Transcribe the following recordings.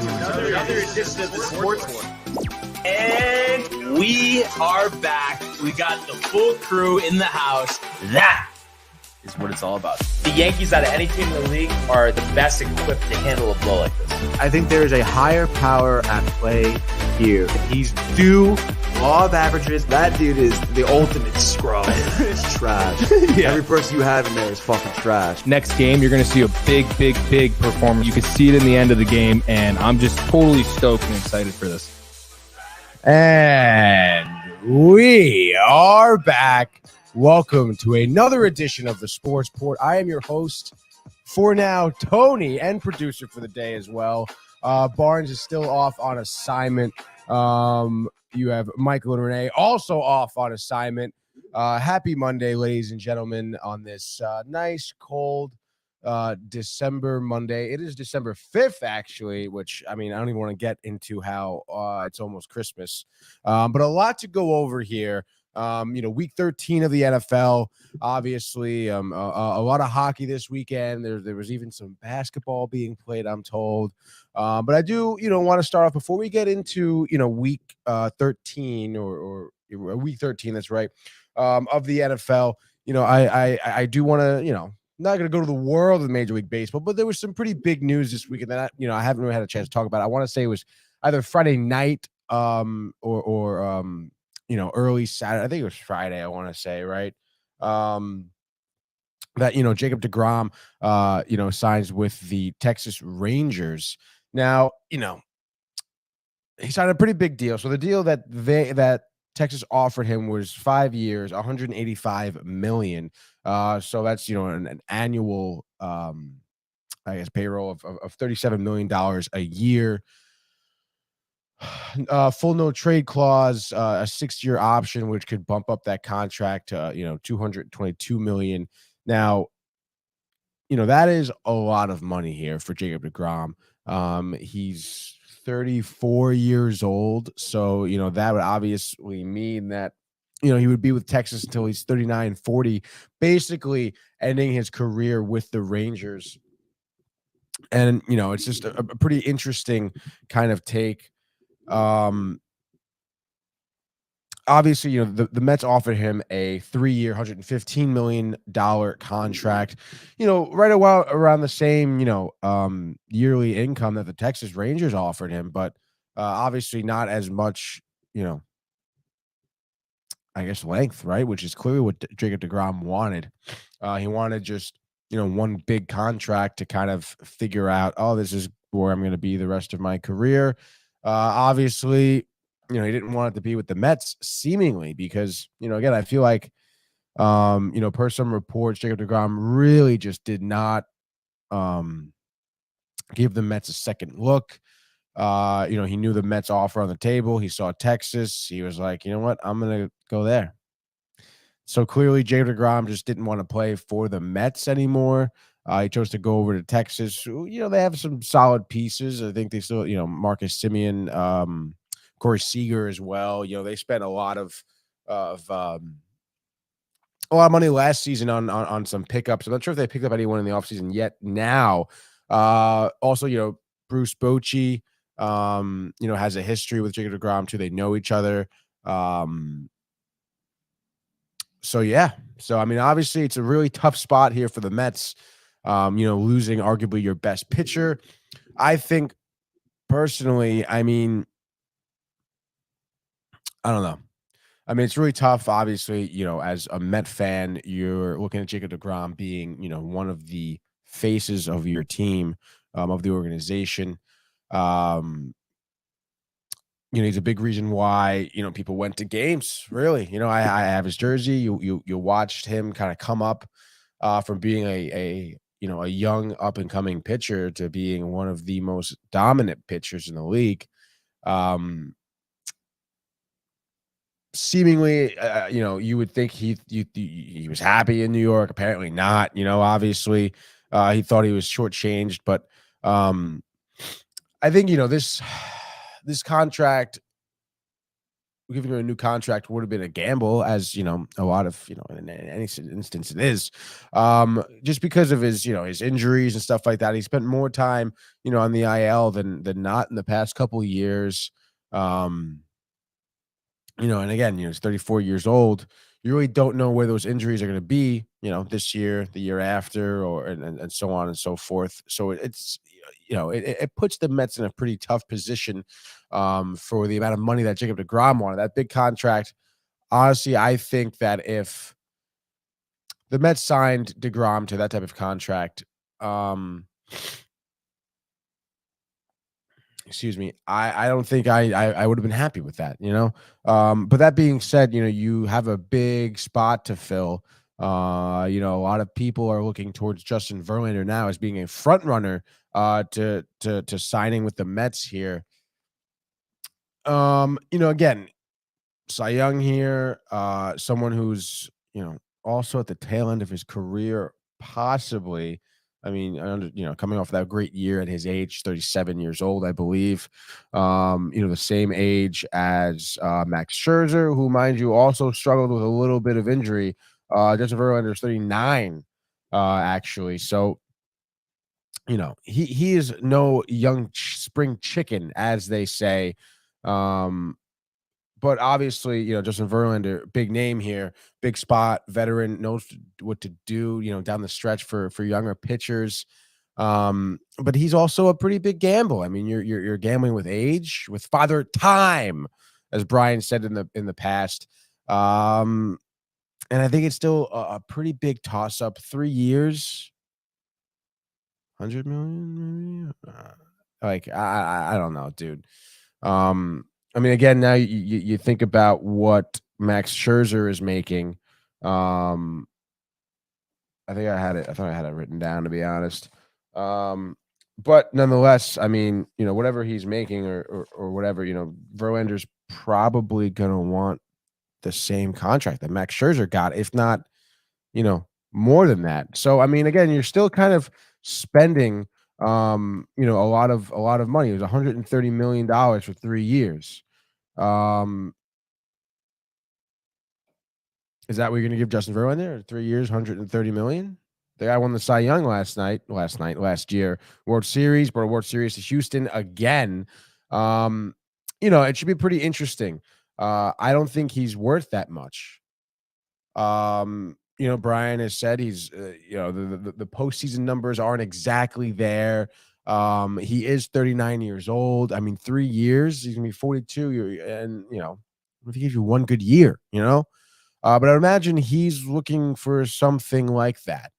another edition of the Sports War. And we are back. We got the full crew in the house. That is what it's all about. The Yankees, out of any team in the league, are the best equipped to handle a blow like this. I think there is a higher power at play here. He's due. Law of averages. That dude is the ultimate scrub. It's trash. Yeah. Every person you have in there is fucking trash. Next game, you're going to see a big performance. You can see it in the end of the game, and I'm just totally stoked and excited for this. And we are back. Welcome to another edition of the Sports Port. I am your host for now, Tony, and producer for the day as well. Barnes is still off on assignment. You have Michael and Renee also off on assignment. Happy Monday, ladies and gentlemen, on this nice, cold December Monday. It is December 5th, actually, which, I mean, I don't even want to get into how it's almost Christmas. But a lot to go over here. Week 13 of the NFL, obviously, a lot of hockey this weekend. There was even some basketball being played, I'm told. But I do, want to start off before we get into, week 13 or week 13. That's right. Of the NFL, I do want to, not going to go to the world of Major League Baseball, but there was some pretty big news this weekend that I haven't really had a chance to talk about. I want to say it was either Friday night, or early Saturday. I think it was Friday, I want to say, right? That, Jacob DeGrom, signs with the Texas Rangers. Now, he signed a pretty big deal. So the deal that Texas offered him was 5 years, $185 million. So that's, an annual, payroll of $37 million a year. Full no trade clause, a 6-year option, which could bump up that contract to, $222 million. Now, that is a lot of money here for Jacob DeGrom. He's 34 years old. So, that would obviously mean that, he would be with Texas until he's 39, 40, basically ending his career with the Rangers. And, it's just a pretty interesting kind of take. Obviously, the Mets offered him a 3-year, $115 million contract, right around the same, yearly income that the Texas Rangers offered him, but obviously not as much, length, right? Which is clearly what Jacob DeGrom wanted. He wanted just, one big contract to kind of figure out, oh, this is where I'm going to be the rest of my career. Obviously, he didn't want it to be with the Mets, seemingly, because, again, I feel like, per some reports, Jacob DeGrom really just did not give the Mets a second look. He knew the Mets offer on the table. He saw Texas. He was like, you know what? I'm going to go there. So clearly, Jacob DeGrom just didn't want to play for the Mets anymore. He chose to go over to Texas. They have some solid pieces. I think they still, Marcus Semien, Corey Seager as well. They spent a lot of money last season on some pickups. I'm not sure if they picked up anyone in the offseason yet now. Also, Bruce Bochy, has a history with Jacob DeGrom too. They know each other. So, yeah. So, I mean, obviously, it's a really tough spot here for the Mets, losing arguably your best pitcher. I think, personally, I mean, I don't know. I mean, it's really tough. Obviously, as a Met fan, you're looking at Jacob DeGrom being, one of the faces of your team, of the organization. He's a big reason why, people went to games, really. I have his jersey. You watched him kind of come up from being a young up and coming pitcher to being one of the most dominant pitchers in the league. Seemingly, you would think he was happy in New York. Apparently not. Obviously, he thought he was shortchanged, but I think this contract giving him a new contract would have been a gamble, as a lot of in any instance it is, just because of his his injuries and stuff like that. He spent more time on the IL than not in the past couple of years. And again, he's 34 years old. You really don't know where those injuries are going to be, this year, the year after, or and so on and so forth. So it's it puts the Mets in a pretty tough position for the amount of money that Jacob DeGrom wanted. That big contract. Honestly, I think that if the Mets signed DeGrom to that type of contract, excuse me, I don't think I would have been happy with that, but that being said, you have a big spot to fill. A lot of people are looking towards Justin Verlander now as being a front runner to signing with the Mets here. Again, Cy Young here, someone who's also at the tail end of his career, possibly. I mean, coming off that great year at his age, 37 years old, I believe. The same age as Max Scherzer, who, mind you, also struggled with a little bit of injury. Justin Verlander is 39, actually. So, he is no young spring chicken, as they say. But obviously, Justin Verlander, big name here, big spot, veteran, knows what to do, down the stretch for younger pitchers. But he's also a pretty big gamble. I mean, you're gambling with age, with father time, as Brian said in the past. And I think it's still a pretty big toss up. 3 years, 100 million, maybe. I don't know, dude. I mean, again, now you think about what Max Scherzer is making. I think I had it. I thought I had it written down, to be honest. But nonetheless, I mean, whatever he's making or whatever, Verlander's probably gonna want the same contract that Max Scherzer got, if not, more than that. So, I mean, again, you're still kind of spending, a lot of money. It was $130 million for 3 years. Is that what you're going to give Justin Verlander? 3 years, $130 million? The guy won the Cy Young last year, World Series, but a World Series to Houston again. It should be pretty interesting. I don't think he's worth that much. Brian has said he's, the postseason numbers aren't exactly there. He is 39 years old. I mean, 3 years, he's gonna be 42. And if he gives you one good year, but I imagine he's looking for something like that,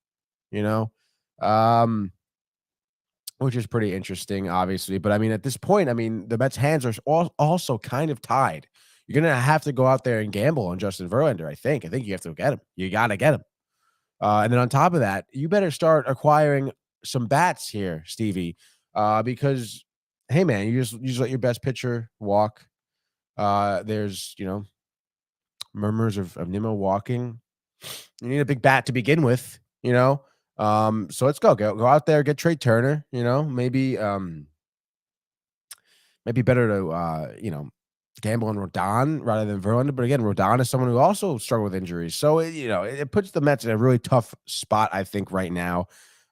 which is pretty interesting, obviously. But I mean, at this point, the Mets' hands are also kind of tied. You're gonna have to go out there and gamble on Justin Verlander. I think you have to get him. You gotta get him. And then on top of that, you better start acquiring some bats here, Stevie, because hey, man, you just let your best pitcher walk. There's murmurs of Nimmo walking. You need a big bat to begin with, so let's go out there, get Trey Turner. Maybe better to gamble on Rodon rather than Verlander. But again, Rodon is someone who also struggled with injuries, so it puts the Mets in a really tough spot, I think, right now.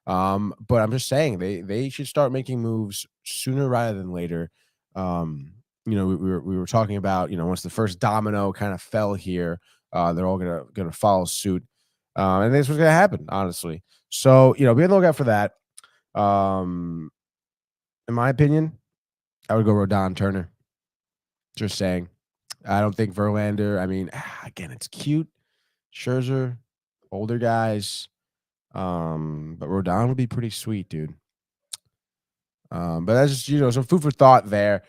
But I'm just saying they should start making moves sooner rather than later. We were talking about, once the first domino kind of fell here, they're all gonna follow suit. And this was gonna happen, honestly. So, be on the lookout for that. In my opinion, I would go Rodon Turner. Just saying. I don't think Verlander, again, it's cute. Scherzer, older guys. But Rodon would be pretty sweet, dude. But that's just, some food for thought there.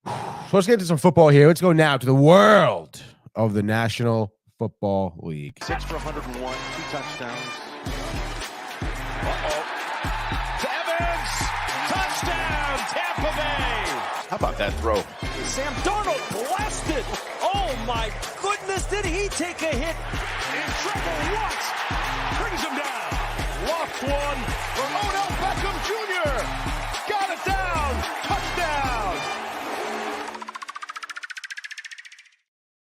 So let's get into some football here. Let's go now to the world of the National Football League. 6 for 101, 2 touchdowns. To Evans, touchdown, Tampa Bay. How about that throw? Sam Darnold blasted. Oh my goodness, did he take a hit? In trouble once, brings him down. Lost one from Odell Beckham Jr. Got it down, touchdown.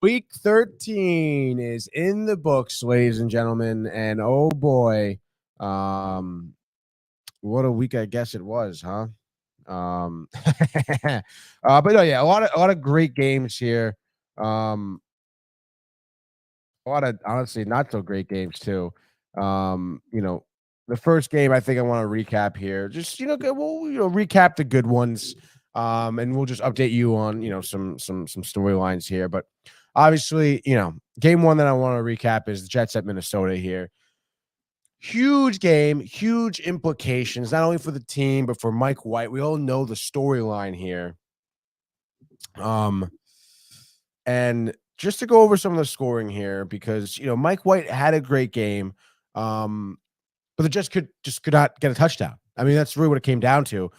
Week 13 is in the books, ladies and gentlemen, and oh boy, what a week I guess it was, huh? But no, yeah, a lot of great games here. A lot of honestly not so great games too. You know, the first game I think I want to recap here. Just we'll recap the good ones. And we'll just update you on some storylines here. But obviously, game one that I want to recap is the Jets at Minnesota here. Huge game, huge implications, not only for the team, but for Mike White. We all know the storyline here. And just to go over some of the scoring here, because Mike White had a great game, but the Jets could not get a touchdown. I mean, that's really what it came down to.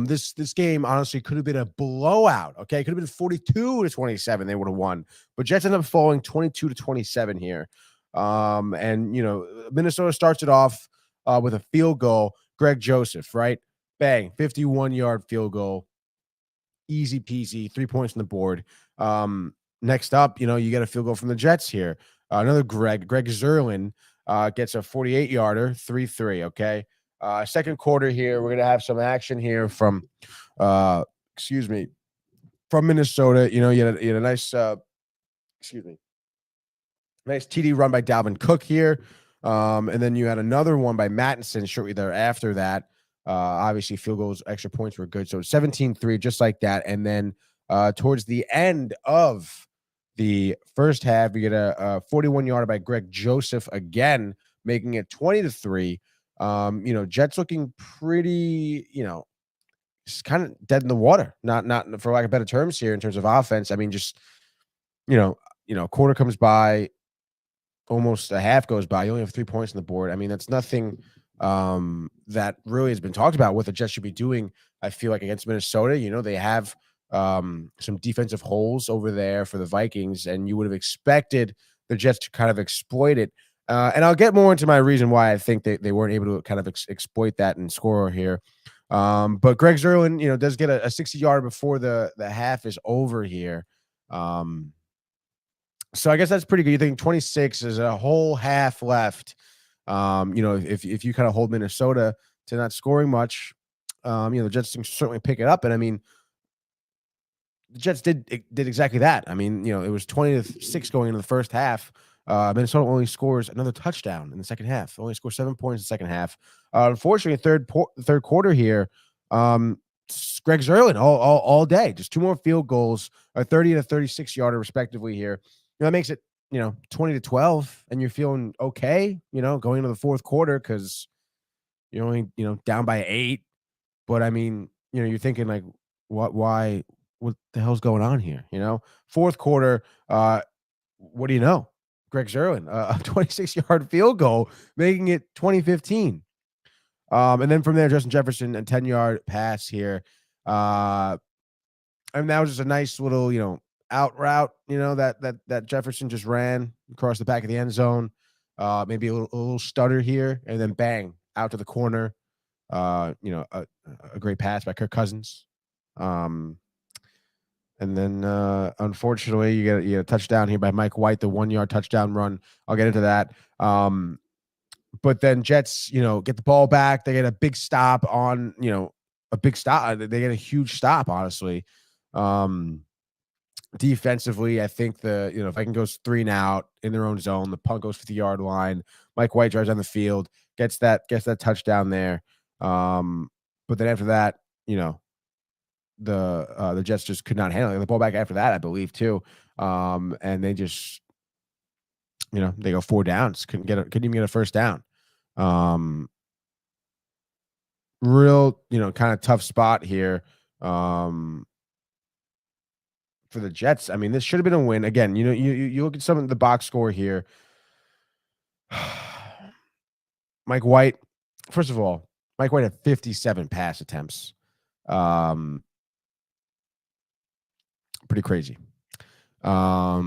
This game honestly could have been a blowout. Okay, it could have been 42-27. They would have won, but Jets ended up falling 22-27 here. And Minnesota starts it off with a field goal. Greg Joseph, right? Bang, 51-yard field goal. Easy peasy, 3 points on the board. Next up, you get a field goal from the Jets here. Another Greg Zerlin gets a 48-yarder, 3-3. Okay. Second quarter here, we're gonna have some action here from Minnesota. You had a nice nice TD run by Dalvin Cook here. And then you had another one by Mattinson shortly thereafter that. Obviously, field goals, extra points were good. So 17-3, just like that. And then towards the end of the first half, we get a 41-yarder by Greg Joseph again, making it 20-3. Jets looking pretty, just kind of dead in the water. Not for lack of better terms here in terms of offense. I mean, just quarter comes by, almost a half goes by. You only have 3 points on the board. I mean, that's nothing that really has been talked about what the Jets should be doing. I feel like against Minnesota, they have some defensive holes over there for the Vikings, and you would have expected the Jets to kind of exploit it. And I'll get more into my reason why I think they weren't able to kind of exploit that and score here. But Greg Zerlin, does get a 60-yarder before the half is over here. So I guess that's pretty good. You think 26 is a whole half left. If you kind of hold Minnesota to not scoring much, the Jets can certainly pick it up. And I mean, the Jets did exactly that. I mean, it was 20-6 going into the first half. Minnesota only scores another touchdown in the second half. Only scores 7 points in the second half. Unfortunately, third quarter here, Greg Zerlin all day, just 2 more field goals, a 30 and a 36-yarder respectively here. That makes it 20-12, and you're feeling okay, going into the fourth quarter because you're only down by 8. But I mean, you're thinking like, what the hell's going on here? Fourth quarter, what do you know? Greg Zerlin, a 26-yard field goal, making it 20-15. And then from there, Justin Jefferson, a 10-yard pass here. And that was just a nice little, out route, that Jefferson just ran across the back of the end zone. Maybe a little stutter here, and then bang, out to the corner. A great pass by Kirk Cousins. And then unfortunately, you get a touchdown here by Mike White, the 1-yard touchdown run. I'll get into that. But then Jets, get the ball back. They get a big stop on, a big stop. They get a huge stop, honestly. Defensively, I think Viking goes 3 and out in their own zone. The punt goes 50-yard line. Mike White drives on the field, gets that touchdown there. But then after that, the Jets just could not handle it. The ball back after that, I believe, too. And they just, they go 4 downs. Couldn't even get a first down. Real, kind of tough spot here. For the Jets. I mean, this should have been a win. Again, you look at some of the box score here. Mike White, first of all, Mike White had 57 pass attempts. Pretty crazy. I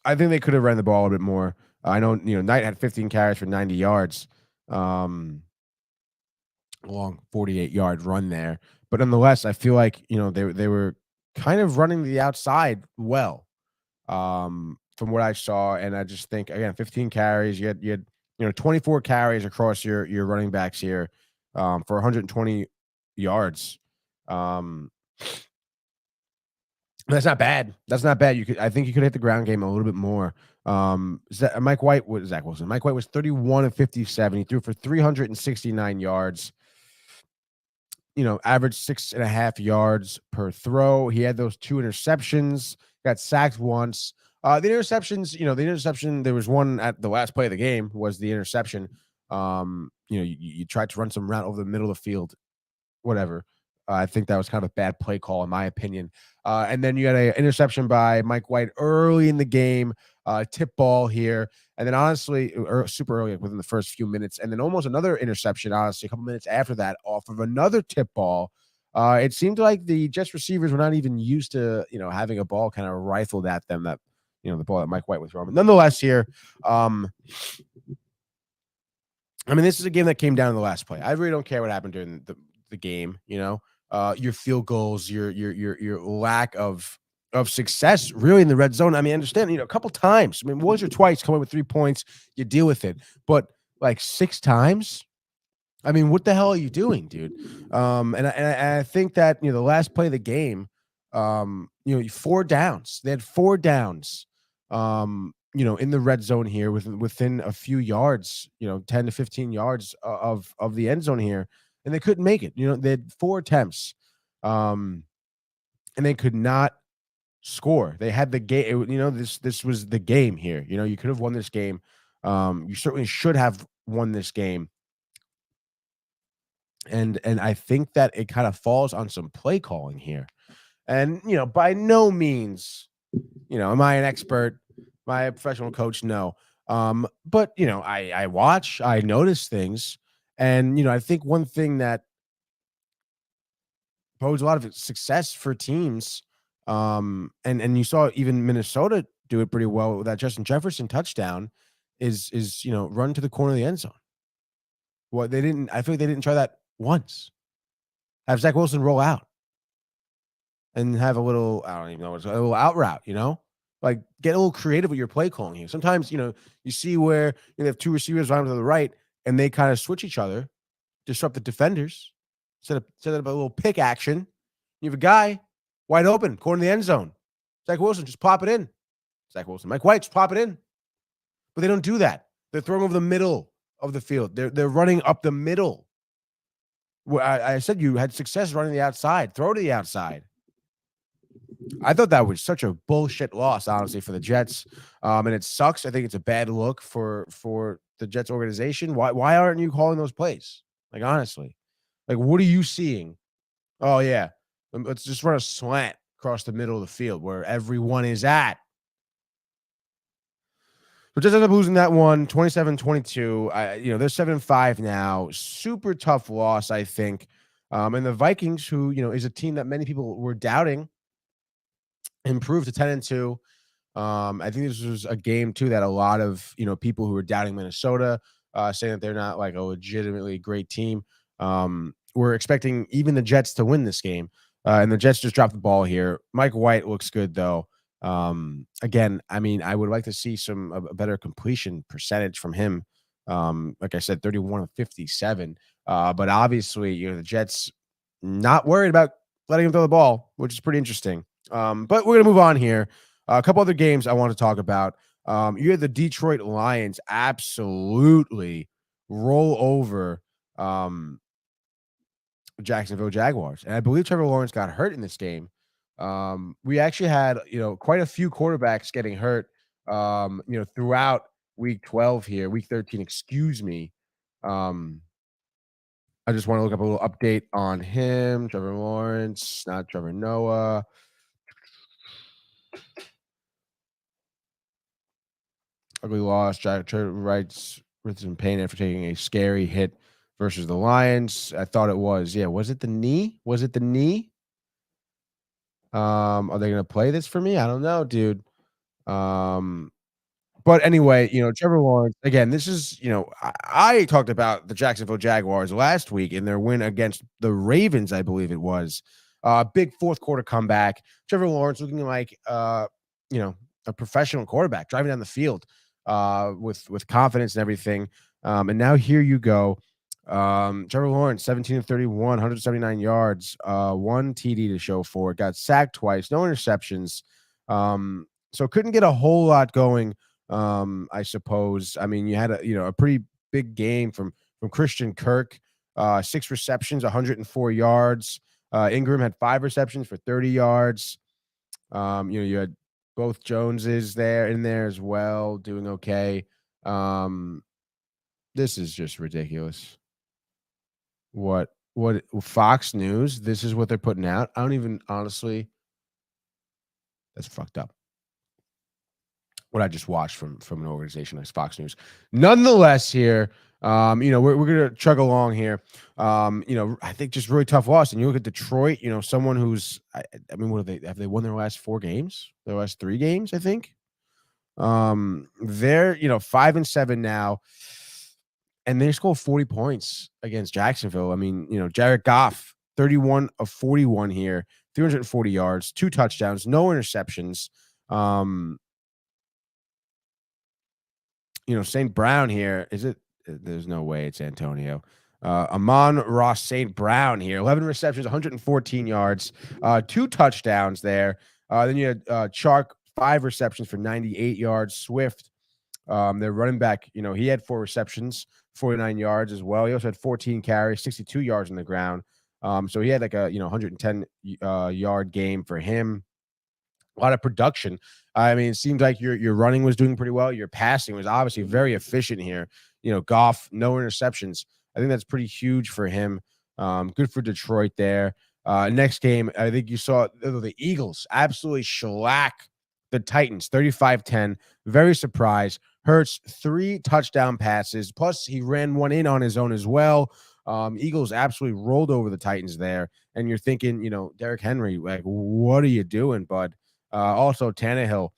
think they could have ran the ball a bit more. I know, Knight had 15 carries for 90 yards. Long 48-yard run there. But nonetheless, I feel like, they were kind of running the outside well, from what I saw. And I just think, again, 15 carries, you had 24 carries across your running backs here, for 120 yards. That's not bad. That's not bad. I think you could hit the ground game a little bit more. Mike White was Zach Wilson. Mike White was 31 of 57. He threw for 369 yards. Average 6.5 yards per throw. He had those 2 interceptions. Got sacked once. The interception. There was one at the last play of the game. Was the interception? You tried to run some route over the middle of the field. Whatever. I think that was kind of a bad play call, in my opinion. And then you had an interception by Mike White early in the game, tip ball here. And then honestly, super early within the first few minutes. And then almost another interception, honestly, a couple minutes after that, off of another tip ball. It seemed like the Jets receivers were not even used to, having a ball kind of rifled at them, that, the ball that Mike White was throwing. But nonetheless here, this is a game that came down in the last play. I really don't care what happened during the game, your field goals, your lack of success really in the red zone. I understand, a couple times. Once or twice come away with 3 points, you deal with it. But like 6 times, what the hell are you doing, dude? And I think that, the last play of the game, 4 downs. They had 4 downs, in the red zone here within a few yards, 10 to 15 yards of the end zone here. And they couldn't make it. They had 4 attempts, and they could not score. They had the game. This was the game here. You could have won this game. You certainly should have won this game. And I think that it kind of falls on some play calling here. And by no means, am I an expert? Am I a professional coach? No. But I watch. I notice things. And, I think one thing that posed a lot of success for teams, and you saw even Minnesota do it pretty well with that Justin Jefferson touchdown, is run to the corner of the end zone. I feel like they didn't try that once. Have Zach Wilson roll out and have a little, I don't even know, a little out route, like get a little creative with your play calling here. Sometimes, you see where they have 2 receivers running to the right, and they kind of switch each other, disrupt the defenders, set up a little pick action. You have a guy wide open, corner of the end zone. Zach Wilson, just pop it in. Zach Wilson, Mike White, just pop it in. But they don't do that. They're throwing over the middle of the field. They're running up the middle. I said you had success running the outside. Throw to the outside. I thought that was such a bullshit loss, honestly, for the Jets. And it sucks. I think it's a bad look for the Jets organization. Why aren't you calling those plays? Like, honestly, like, what are you seeing? Oh yeah, let's just run a slant across the middle of the field where everyone is at. But Jets ended up losing that one, 27-22. They're 7-5 now. Super tough loss, I think. And the Vikings, who is a team that many people were doubting, improved to 10-2. I think this was a game too that a lot of people who were doubting Minnesota, saying that they're not like a legitimately great team, were expecting even the Jets to win this game, and the Jets just dropped the ball here. Mike White looks good though. Again, I would like to see a better completion percentage from him. Like I said, 31 of 57. But obviously, the Jets not worried about letting him throw the ball, which is pretty interesting. But we're gonna move on here. A couple other games I want to talk about. You had the Detroit Lions absolutely roll over Jacksonville Jaguars, and I believe Trevor Lawrence got hurt in this game. We actually had quite a few quarterbacks getting hurt throughout week 12 here, week 13, excuse me. I just want to look up a little update on him. Trevor Lawrence, not Trevor Noah. Ugly loss. Trevor writes with some pain after taking a scary hit versus the Lions. I thought it was. Yeah, was it the knee? Was it the knee? Are they going to play this for me? I don't know, dude. But anyway, Trevor Lawrence, again, this is, I talked about the Jacksonville Jaguars last week in their win against the Ravens, I believe it was. Big fourth quarter comeback. Trevor Lawrence looking like a professional quarterback, driving down the field with confidence and everything. And now here you go. Trevor Lawrence, 17-31, 179 yards, 1 TD to show for it. Got sacked twice, no interceptions. So couldn't get a whole lot going, I suppose. I mean, you had a pretty big game from Christian Kirk, 6 receptions, 104 yards. Ingram had 5 receptions for 30 yards. You had both Joneses in there as well, doing okay. This is just ridiculous. What Fox News, this is what they're putting out. I don't even, honestly, that's fucked up. What I just watched from an organization like Fox News. Nonetheless, here, we're gonna chug along here. I think just really tough loss. And you look at Detroit, someone who's, I mean, what have they won their last 4 games? Their last 3 games, I think. They're 5-7 now. And they scored 40 points against Jacksonville. I mean, Jared Goff, 31 of 41 here, 340 yards, 2 touchdowns, no interceptions. St. Brown here. Is it? There's no way it's Antonio. Amon-Ra St. Brown here, 11 receptions, 114 yards, 2 touchdowns there. Then you had Chark, 5 receptions for 98 yards. Swift, their running back, he had 4 receptions, 49 yards as well. He also had 14 carries, 62 yards on the ground. So he had like a 110 yard game for him. A lot of production. I mean, it seems like your running was doing pretty well. Your passing was obviously very efficient here. Goff, no interceptions. I think that's pretty huge for him. Good for Detroit there. Next game, I think you saw the Eagles absolutely shellac the Titans, 35-10. Very surprised. Hurts 3 touchdown passes. Plus, he ran one in on his own as well. Eagles absolutely rolled over the Titans there. And you're thinking, Derrick Henry, like, what are you doing, bud? Also, Tannehill,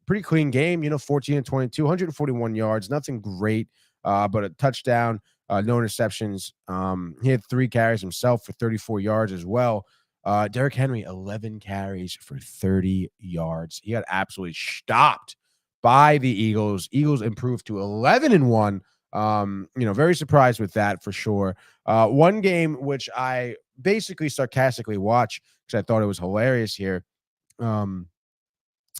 pretty clean game, 14-22, 141 yards. Nothing great, but a touchdown, no interceptions. He had 3 carries himself for 34 yards as well. Derrick Henry, 11 carries for 30 yards. He got absolutely stopped by the Eagles. Eagles improved to 11-1. Very surprised with that for sure. One game which I basically sarcastically watched because I thought it was hilarious here.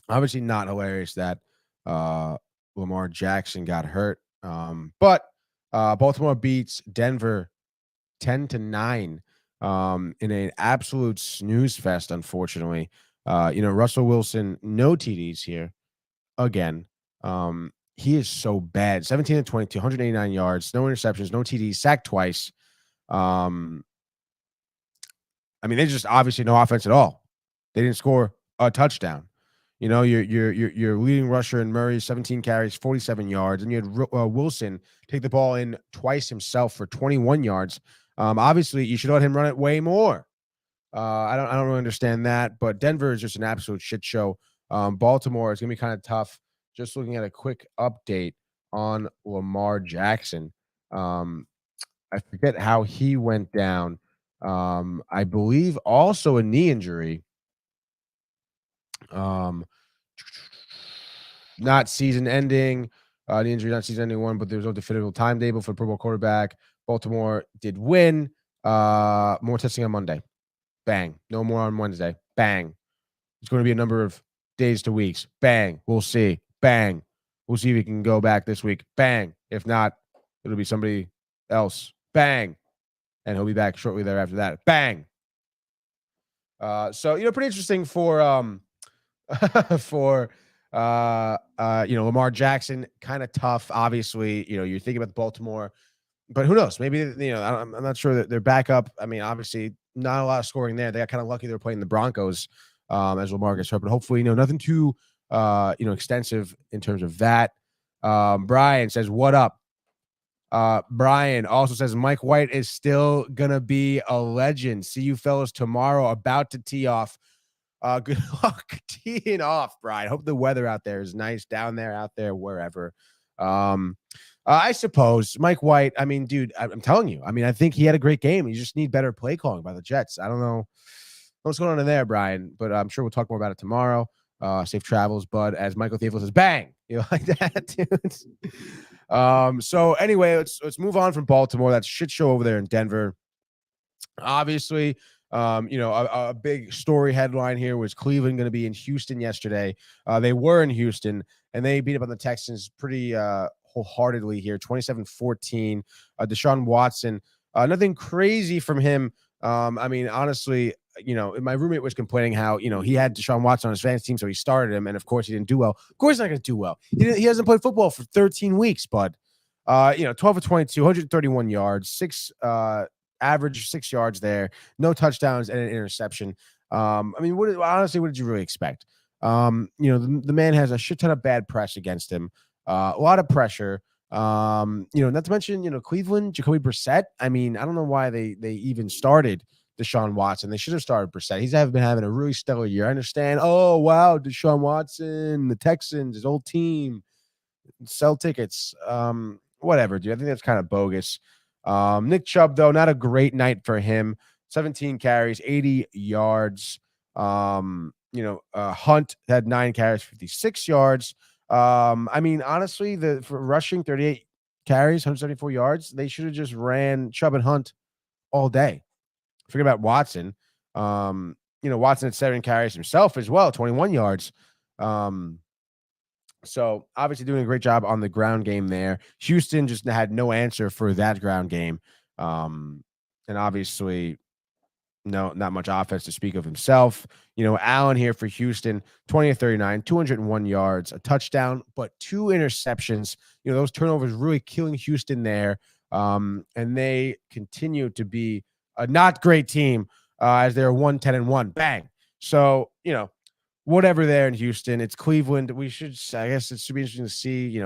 Obviously not hilarious that Lamar Jackson got hurt. But Baltimore beats Denver 10-9 in an absolute snooze fest, unfortunately. Russell Wilson, no TDs here again. He is so bad. 17-22, 189 yards, no interceptions, no TDs, sacked twice. I mean, they just obviously no offense at all. They didn't score a touchdown. Your leading rusher in Murray, 17 carries, 47 yards, and you had Wilson take the ball in twice himself for 21 yards. Obviously, you should let him run it way more. I don't really understand that, but Denver is just an absolute shit show. Baltimore is gonna be kind of tough. Just looking at a quick update on Lamar Jackson. I forget how he went down. I believe also a knee injury. Not season ending. The injury not season ending one, but there's no definitive timetable for Pro Bowl quarterback. Baltimore did win. More testing on Monday. Bang. No more on Wednesday. Bang. It's going to be a number of days to weeks. Bang. We'll see. Bang. We'll see if he can go back this week. Bang. If not, it'll be somebody else. Bang. And he'll be back shortly thereafter that. Bang. So pretty interesting for Lamar Jackson, kind of tough. Obviously, you're thinking about Baltimore, but who knows? Maybe I'm not sure that they're back up. I mean, obviously, not a lot of scoring there. They got kind of lucky they were playing the Broncos as Lamar gets hurt, but hopefully, nothing too extensive in terms of that. Brian says, "What up?" Brian also says Mike White is still gonna be a legend. See you fellas tomorrow. About to tee off. Good luck teeing off, Brian. Hope the weather out there is nice down there, out there, wherever. I suppose Mike White. I mean, dude, I'm telling you. I mean, I think he had a great game. You just need better play calling by the Jets. I don't know. What's going on in there, Brian? But I'm sure we'll talk more about it tomorrow. Safe travels, bud. As Michael Theophilus says, bang! You know, like that, dude. So anyway, let's move on from Baltimore. That shit show over there in Denver. Obviously, a big story headline here was Cleveland going to be in Houston yesterday. They were in Houston, and they beat up on the Texans pretty wholeheartedly here, 27-14. Deshaun Watson, nothing crazy from him. Honestly, my roommate was complaining how, he had Deshaun Watson on his fantasy team, so he started him, and of course he didn't do well. Of course he's not going to do well. He hasn't played football for 13 weeks, bud. 12 of 22, 131 yards, average 6 yards there, no touchdowns and an interception. What did you really expect? The man has a shit ton of bad press against him, a lot of pressure. Not to mention, Cleveland, Jacoby Brissett. I don't know why they even started Deshaun Watson. They should have started Brissett. He's been having a really stellar year. I understand. Oh, wow, Deshaun Watson, the Texans, his old team, sell tickets. Whatever, dude. I think that's kind of bogus. Nick Chubb, though, not a great night for him. 17 carries, 80 yards. Hunt had 9 carries, 56 yards. Honestly, for rushing 38 carries, 174 yards, they should have just ran Chubb and Hunt all day. Forget about Watson. Watson had 7 carries himself as well, 21 yards. So obviously doing a great job on the ground game there. Houston just had no answer for that ground game. And obviously not much offense to speak of himself. Allen here for Houston, 20-39, 201 yards, a touchdown, but 2 interceptions. Those turnovers really killing Houston there. And they continue to be a not great team as they're 1-10-1. Bang. So, whatever there in Houston, it's Cleveland. I guess it should be interesting to see,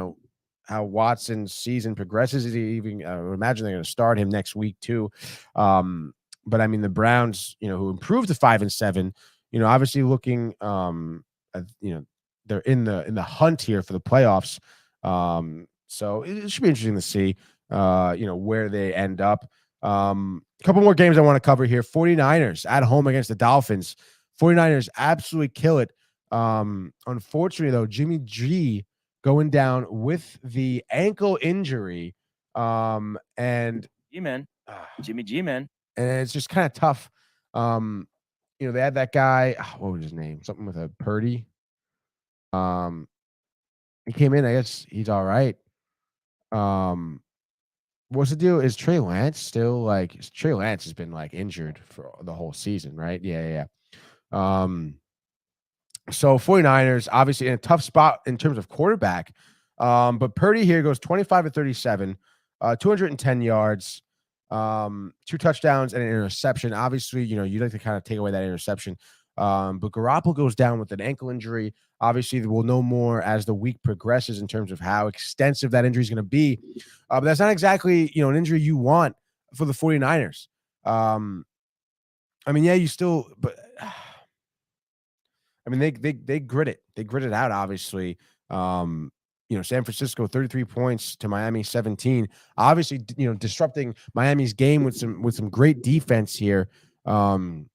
how Watson's season progresses. Is he even, I would imagine they're going to start him next week too. But the Browns, who improved to 5-7, obviously looking, they're in the hunt here for the playoffs. So it should be interesting to see, where they end up. A couple more games I want to cover here. 49ers at home against the Dolphins. 49ers absolutely kill it. Unfortunately, though, Jimmy G going down with the ankle injury. Jimmy G, man. And it's just kind of tough. They had that guy. What was his name? Something with a Purdy. He came in. I guess he's all right. What's the deal? Is Trey Lance still Trey Lance has been injured for the whole season, right? Yeah. So 49ers obviously in a tough spot in terms of quarterback. But Purdy here goes 25-37, 210 yards, 2 touchdowns and an interception. Obviously, you'd like to kind of take away that interception. But Garoppolo goes down with an ankle injury. Obviously, we'll know more as the week progresses in terms of how extensive that injury is going to be. But that's not exactly, an injury you want for the 49ers. You still, but they grit it. They grit it out, obviously. San Francisco 33 points to Miami 17. Obviously, disrupting Miami's game with some great defense here. Garoppolo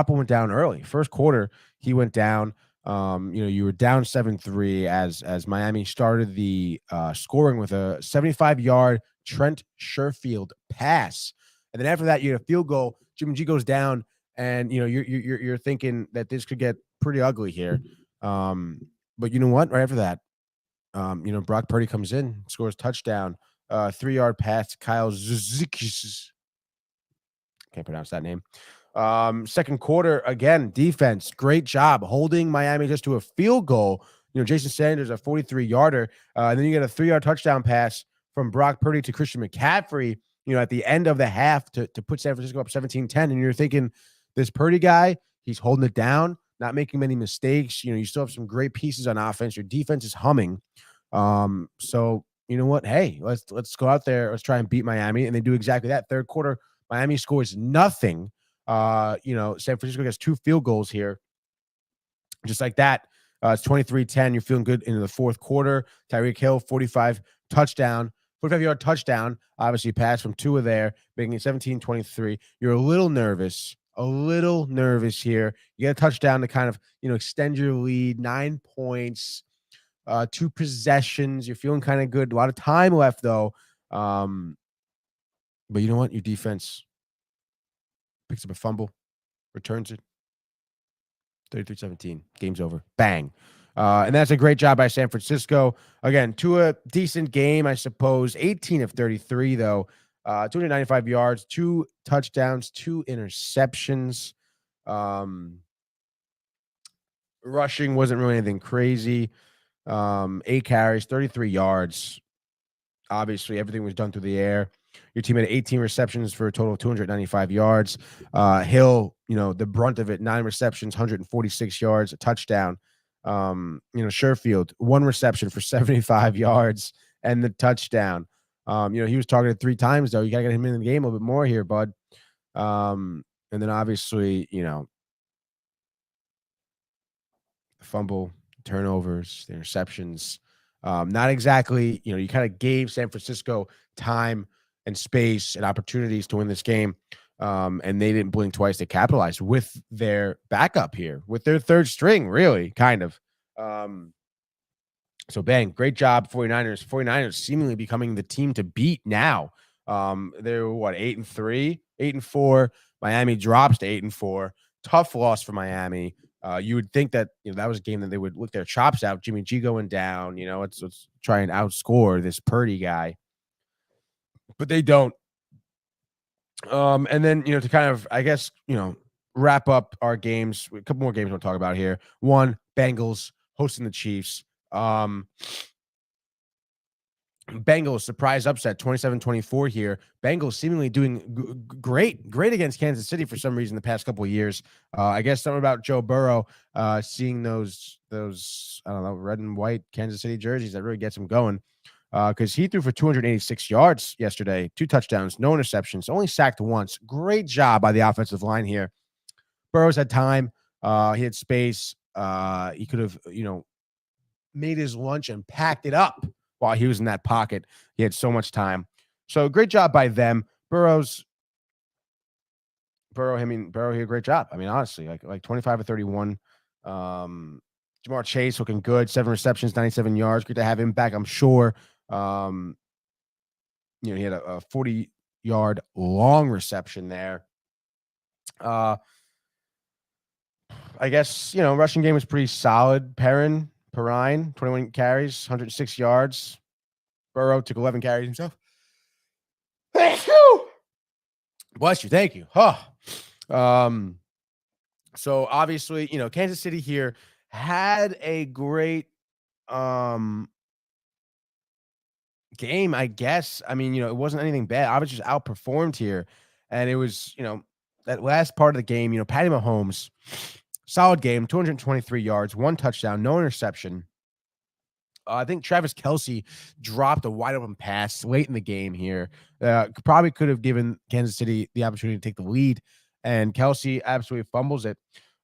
went down early. First quarter, he went down. You were down 7-3 as Miami started the scoring with a 75-yard Trent Sherfield pass. And then after that, you had a field goal. Jimmy G goes down, and you're thinking that this could get pretty ugly here. But you know what? Right after that, Brock Purdy comes in, scores touchdown, 3-yard pass to Kyle Zuzikis. Can't pronounce that name. Second quarter, again, defense, great job holding Miami just to a field goal. Jason Sanders, a 43-yarder. And then you get a 3-yard touchdown pass from Brock Purdy to Christian McCaffrey, at the end of the half to put San Francisco up 17-10. And you're thinking, this Purdy guy, he's holding it down, not making many mistakes. You still have some great pieces on offense. Your defense is humming. So you know what? Hey, let's go out there. Let's try and beat Miami. And they do exactly that. Third quarter, Miami scores nothing. San Francisco gets 2 field goals here. Just like that. It's 23-10. You're feeling good into the fourth quarter. Tyreek Hill, 45 touchdown, 45-yard touchdown. Obviously, pass from Tua there, making it 17-23. You're a little nervous here. You get a touchdown to kind of, extend your lead, 9 points, 2 possessions. You're feeling kind of good. A lot of time left, though. But you know what? Your defense picks up a fumble, returns it. 33-17. Game's over. Bang. And that's a great job by San Francisco. Again, to a decent game, I suppose. 18 of 33, though. 295 yards, 2 touchdowns, 2 interceptions. Rushing wasn't really anything crazy. 8 carries, 33 yards. Obviously, everything was done through the air. Your team had 18 receptions for a total of 295 yards. Hill, the brunt of it, 9 receptions, 146 yards, a touchdown. Sherfield, 1 reception for 75 yards and the touchdown. He was targeted 3 times, though. You got to get him in the game a little bit more here, bud. And then obviously, the fumble, turnovers, the interceptions. Not exactly, you kind of gave San Francisco time and space and opportunities to win this game. And they didn't blink twice to capitalize with their backup here, with their 3rd string, really, kind of. So bang, great job, 49ers. 49ers seemingly becoming the team to beat now. They're 8-3, 8-4. Miami drops to 8-4. Tough loss for Miami. You would think that that was a game that they would look their chops out. Jimmy G going down. Let's try and outscore this Purdy guy, but they don't. And then to kind of, I guess, wrap up our games. A couple more games we'll talk about here. 1, Bengals hosting the Chiefs. Bengals surprise upset 27-24 here. Bengals seemingly doing great against Kansas City for some reason the past couple of years. I guess something about Joe Burrow seeing those I don't know, red and white Kansas City jerseys that really gets him going. Because he threw for 286 yards yesterday, 2 touchdowns, no interceptions, only sacked once. Great job by the offensive line here. Burrow's had time. He had space. He could have, made his lunch and packed it up while he was in that pocket. He had so much time. So great job by them. Burrow here, great job. I mean, honestly, like 25 or 31. Jamar Chase looking good, 7 receptions, 97 yards. Good to have him back, I'm sure. He had a 40-yard long reception there. I guess, rushing game was pretty solid. Perrine, 21 carries, 106 yards. Burrow took 11 carries himself. Bless you. Thank you. So obviously, Kansas City here had a great game, I guess. I mean, it wasn't anything bad. I was just outperformed here. And it was, that last part of the game, Patty Mahomes, solid game, 223 yards, 1 touchdown, no interception. I think Travis Kelce dropped a wide open pass late in the game here. Probably could have given Kansas City the opportunity to take the lead, and Kelce absolutely fumbles it.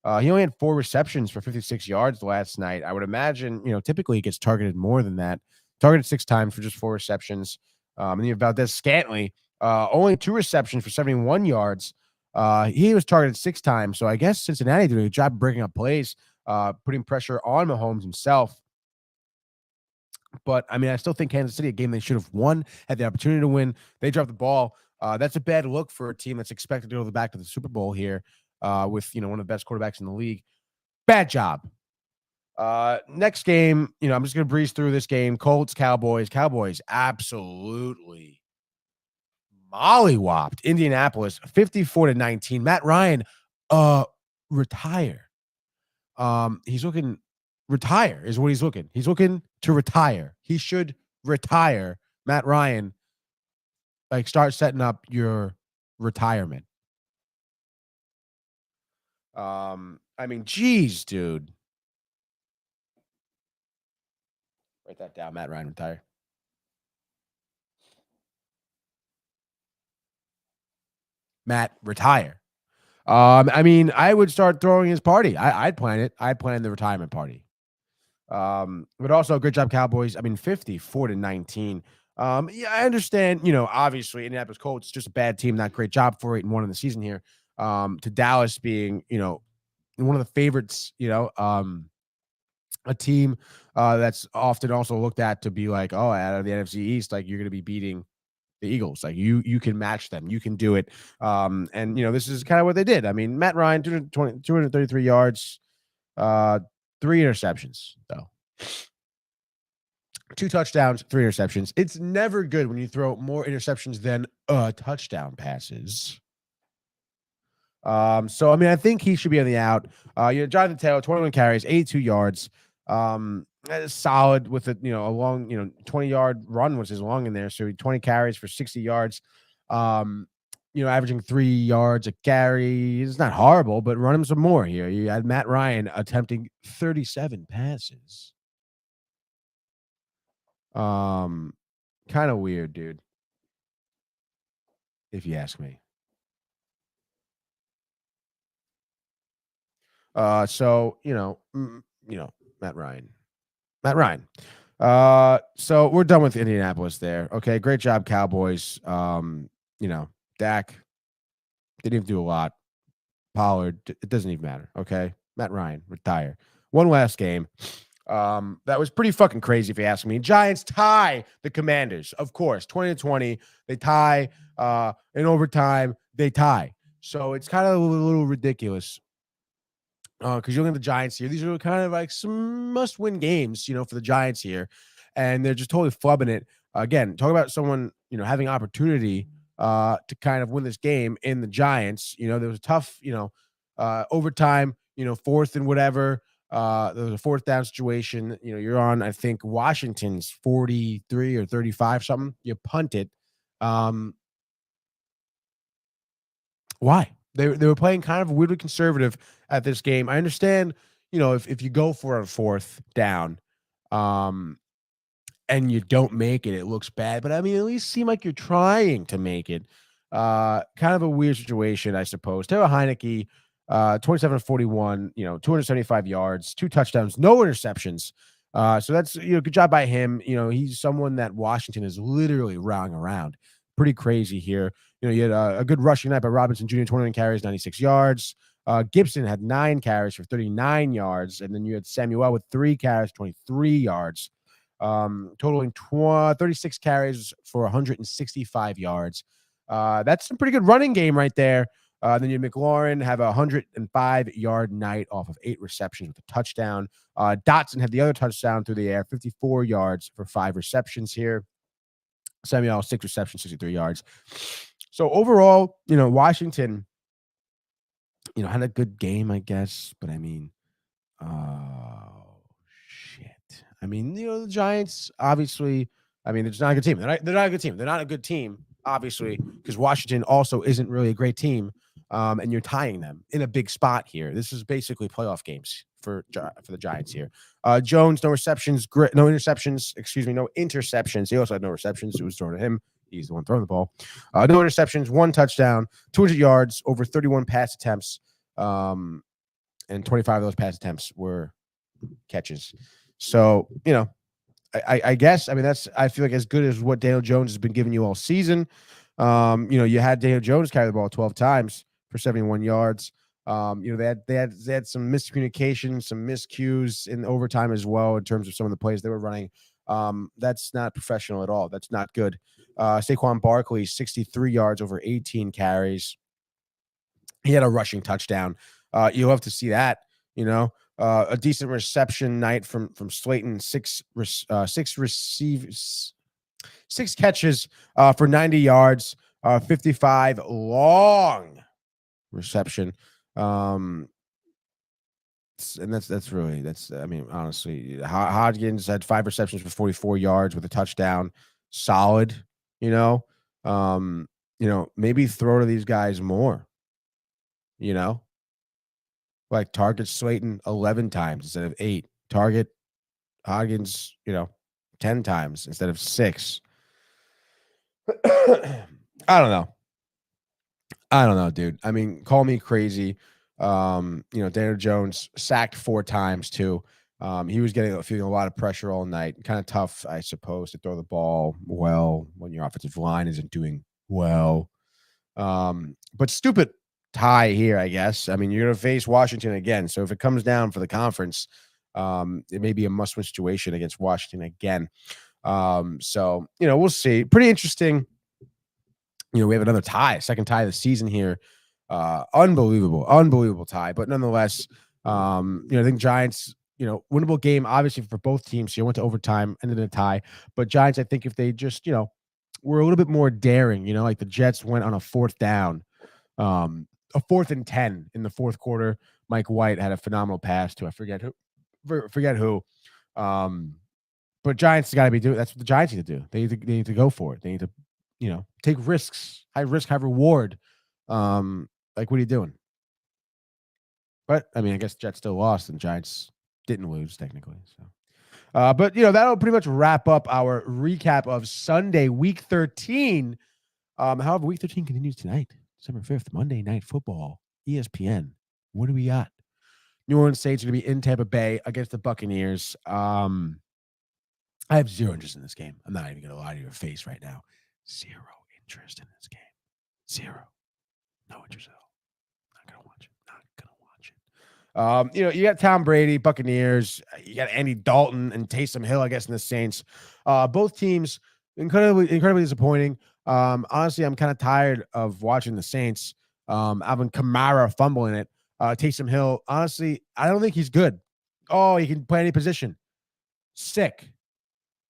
He only had 4 receptions for 56 yards last night. I would imagine, typically he gets targeted more than that. Targeted 6 times for just 4 receptions. And then you have Valdez-Scantling, only 2 receptions for 71 yards. He was targeted 6 times. So I guess Cincinnati did a good job breaking up plays, putting pressure on Mahomes himself. But, I mean, I still think Kansas City, a game they should have won, had the opportunity to win. They dropped the ball. That's a bad look for a team that's expected to go back to the Super Bowl here with, one of the best quarterbacks in the league. Bad job. Next game, I'm just going to breeze through this game. Colts, Cowboys. Cowboys absolutely mollywopped Indianapolis 54-19. Matt Ryan, retire. He's looking retire is what he's looking. He's looking to retire. He should retire. Matt Ryan, start setting up your retirement. I mean, geez, dude. Write that down. Matt Ryan, retire. Matt, retire. I mean, I would start throwing his party. I'd plan it. I'd plan the retirement party. But also, good job, Cowboys. I mean, 54-19. Yeah, I understand, obviously Indianapolis Colts just a bad team, not great job for 8-1 in the season here. To Dallas being, one of the favorites, a team that's often also looked at to be like, oh, out of the NFC East, like you're going to be beating the Eagles. Like you can match them. You can do it. And this is kind of what they did. I mean, Matt Ryan, 233 yards, 3 interceptions, though. 2 touchdowns, 3 interceptions. It's never good when you throw more interceptions than touchdown passes. So I mean, I think he should be on the out. Jonathan Taylor, 21 carries, 82 yards. Solid with a long 20-yard run was his long in there. So 20 carries for 60 yards. Averaging 3 yards a carry. It's not horrible, but run him some more here. You had Matt Ryan attempting 37 passes. Kind of weird, dude. If you ask me. So Matt Ryan. So we're done with Indianapolis there. Okay, great job, Cowboys. Dak didn't even do a lot. Pollard, it doesn't even matter. Okay, Matt Ryan, retire. One last game. That was pretty fucking crazy if you ask me. Giants tie the Commanders, of course, 20-20. They tie in overtime. They tie. So it's kind of a little ridiculous. Because you look at the Giants here, these are kind of like some must-win games, for the Giants here, and they're just totally flubbing it. Again, talk about someone, having opportunity to kind of win this game in the Giants. There was a tough, overtime, 4th and whatever. There was a 4th down situation. You're on, I think, Washington's 43 or 35 something. You punt it. Why? They were playing kind of weirdly conservative at this game. I understand, if you go for a 4th down, and you don't make it, it looks bad. But I mean, at least seem like you're trying to make it. Kind of a weird situation, I suppose. Taylor Heineke, 27-41, 275 yards, 2 touchdowns, no interceptions. So that's good job by him. He's someone that Washington is literally rallying around. Pretty crazy here. You had a good rushing night by Robinson Jr., 29 carries, 96 yards. Gibson had 9 carries for 39 yards. And then you had Samuel with 3 carries, 23 yards, totaling 36 carries for 165 yards. That's a pretty good running game right there. Then you had McLaurin have a 105-yard night off of 8 receptions with a touchdown. Dotson had the other touchdown through the air, 54 yards for 5 receptions here. Samuel, 6 receptions, 63 yards. So overall, Washington, had a good game, I guess. But I mean, shit. I mean, the Giants, obviously, I mean, it's not a good team. They're not a good team. They're not a good team, obviously, because Washington also isn't really a great team. And you're tying them in a big spot here. This is basically playoff games for the Giants here. Jones, no interceptions. He also had no receptions. It was thrown to him. He's the one throwing the ball. No interceptions, 1 touchdown, 200 yards, over 31 pass attempts, and 25 of those pass attempts were catches. So, I guess, I mean, that's, I feel like, as good as what Daniel Jones has been giving you all season. You had Daniel Jones carry the ball 12 times for 71 yards. They had some miscommunication, some miscues in overtime as well in terms of some of the plays they were running. That's not professional at all. That's not good. Saquon Barkley, 63 yards over 18 carries. He had a rushing touchdown. You'll have to see that, a decent reception night from Slayton, 6 catches for 90 yards, 55 long reception. And that's I mean, honestly, Hodgins had 5 receptions for 44 yards with a touchdown. Solid, maybe throw to these guys more, like target Slayton 11 times instead of 8, target Hodgins, 10 times instead of 6. I don't know, dude. I mean, call me crazy. Daniel Jones sacked 4 times too. He was feeling a lot of pressure all night. Kind of tough, I suppose, to throw the ball well when your offensive line isn't doing well. But stupid tie here, I guess. I mean, you're going to face Washington again. So if it comes down for the conference, it may be a must-win situation against Washington again. So, we'll see. Pretty interesting. We have another tie, second tie of the season here. Unbelievable tie. But nonetheless, I think Giants, winnable game, obviously, for both teams. Went to overtime, ended in a tie. But Giants, I think if they just, were a little bit more daring, like the Jets went on a 4th down, a 4th and 10 in the 4th quarter. Mike White had a phenomenal pass to, I forget who. But Giants got to be doing, that's what the Giants need to do. They need to go for it. They need to, take risks, high risk, high reward. Like, what are you doing? But I mean, I guess Jets still lost and Giants didn't lose technically. So, but that'll pretty much wrap up our recap of Sunday, Week 13. However, Week 13 continues tonight, December 5th, Monday Night Football, ESPN. What do we got? New Orleans Saints are going to be in Tampa Bay against the Buccaneers. I have zero interest in this game. I'm not even going to lie to your face right now. Zero interest in this game. Zero. No interest at all. Not going to watch it. You got Tom Brady, Buccaneers. You got Andy Dalton and Taysom Hill, I guess, in the Saints. Both teams, incredibly disappointing. Honestly, I'm kind of tired of watching the Saints. Alvin Kamara fumbling it. Taysom Hill, honestly, I don't think he's good. Oh, he can play any position. Sick.